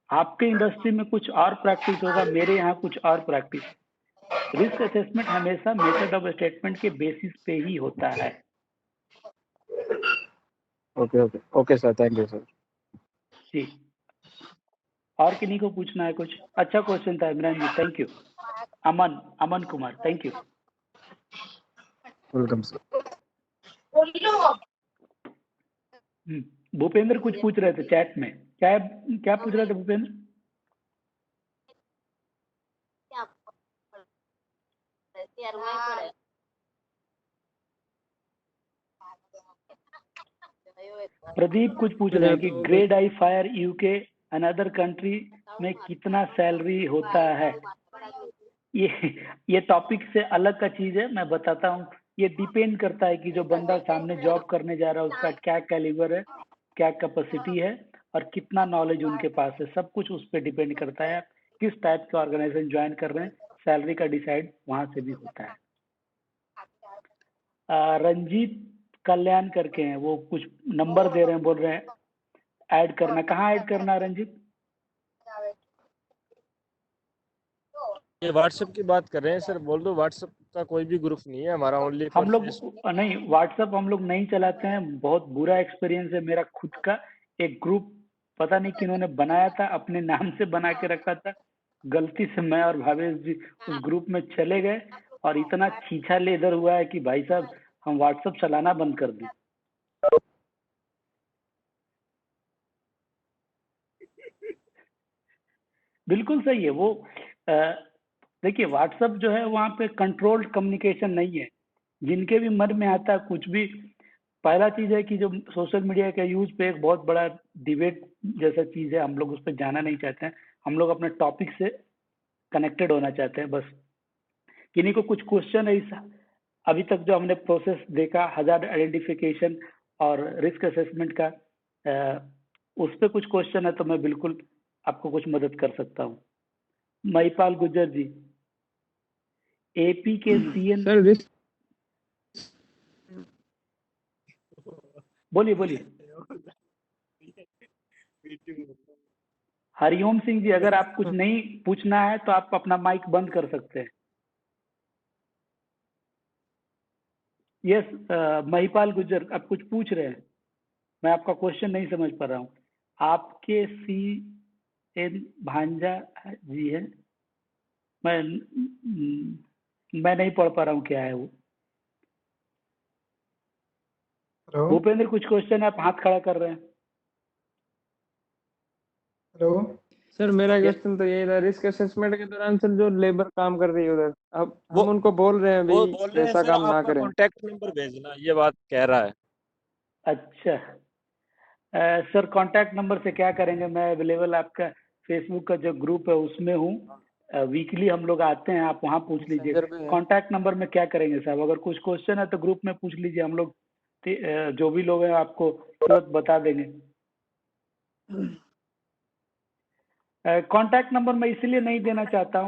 आपके इंडस्ट्री में कुछ और प्रैक्टिस होगा, मेरे यहाँ कुछ और प्रैक्टिस। रिस्क असेसमेंट हमेशा मेथड ऑफ स्टेटमेंट के बेसिस पे ही होता है। Okay okay okay sir, thank you sir. जी, और किन्हीं को पूछना है कुछ? अच्छा क्वेश्चन था Imran ji, thank you. Aman Kumar, thank you. Welcome sir. Bhupendra कुछ पूछ रहे थे चैट में, क्या क्या पूछ रहे थे भूपेंद्र? प्रदीप कुछ पूछ रहे हैं कि grade I fire UK another country में कितना सैलरी होता है। ये टॉपिक से अलग का चीज है, मैं बताता हूँ। ये डिपेंड करता है कि जो बंदा सामने जॉब करने जा रहा है उसका क्या कैलिबर है, क्या कैपेसिटी है, और कितना नॉलेज उनके पास है। सब कुछ उस पर डिपेंड करता है। किस टाइप का ऑर्गेनाइजेशन ज्वाइन कर रहे हैं, सैलरी का डिसाइड वहां से भी होता है। रंजीत कल्याण करके हैं, वो कुछ नंबर दे रहे हैं, बोल रहे हैं ऐड करना। कहाँ ऐड करना है रंजीत? ये व्हाट्सएप की बात कर रहे हैं सर, बोल दो व्हाट्सएप का कोई भी ग्रुप नहीं है हमारा, ओनली फॉर हम लोग फेसबुक। नहीं, व्हाट्सएप हम लोग नहीं चलाते हैं। बहुत बुरा एक्सपीरियंस है मेरा खुद का। एक ग्रुप पता नहीं किन्होंने बनाया था, अपने नाम से बना के रखा था। गलती से मैं और भावेश जी उस ग्रुप में चले गए और इतना छीछा लेदर हुआ है कि भाई साहब हम व्हाट्सएप चलाना बंद कर दें। बिल्कुल सही है वो। देखिए व्हाट्सएप जो है वहाँ पे कंट्रोल्ड कम्युनिकेशन नहीं है, जिनके भी मन में आता है कुछ भी। पहला चीज है कि जो सोशल मीडिया का यूज पे एक बहुत बड़ा डिबेट जैसा चीज है, हम लोग उस पर जाना नहीं चाहते हैं। हम लोग अपने टॉपिक से कनेक्टेड होना चाहते हैं बस। किन्हीं को कुछ क्वेश्चन है इस अभी तक जो हमने प्रोसेस देखा हजार्ड आइडेंटिफिकेशन और रिस्क असेसमेंट का, उस पे कुछ क्वेश्चन है तो मैं बिल्कुल आपको कुछ मदद कर सकता हूँ। महिपाल गुज्जर जी, एपी के सीएन। सर रिस्क बोलिए बोलिए। हरिओम सिंह जी, अगर आप कुछ नहीं पूछना है तो आप अपना माइक बंद कर सकते हैं। यस, महिपाल गुज्जर, आप कुछ पूछ रहे हैं, मैं आपका क्वेश्चन नहीं समझ पा रहा हूँ। आपके सी एन भांजा जी है, मैं नहीं पढ़ पा रहा हूँ क्या है वो। हेलो भूपेंद्र कुछ क्वेश्चन है, आप हाथ खड़ा कर रहे हैं। हेलो सर मेरा क्वेश्चन तो यही था, रिस्क असेसमेंट के दौरान सर जो लेबर काम कर रही है उधर, अब वो हम उनको बोल रहे हैं वो भाई बोल रहे हैं ऐसा सर काम ना आपका करें। कॉन्टैक्ट नंबर भेजना, ये बात कह रहा है। अच्छा, सर कांटेक्ट नंबर से क्या करेंगे, मैं अवेलेबल आपका फेसबुक का जो ग्रुप है उसमें हूँ। वीकली हम लोग आते हैं, आप वहाँ पूछ लीजिए। मैसेंजर पे है। कांटेक्ट नंबर में क्या करेंगे साहब, अगर कुछ क्वेश्चन है तो ग्रुप में पूछ लीजिए, हम लोग जो भी लोग हैं आपको तुरंत बता देंगे। कांटेक्ट नंबर मैं इसलिए नहीं देना चाहता हूँ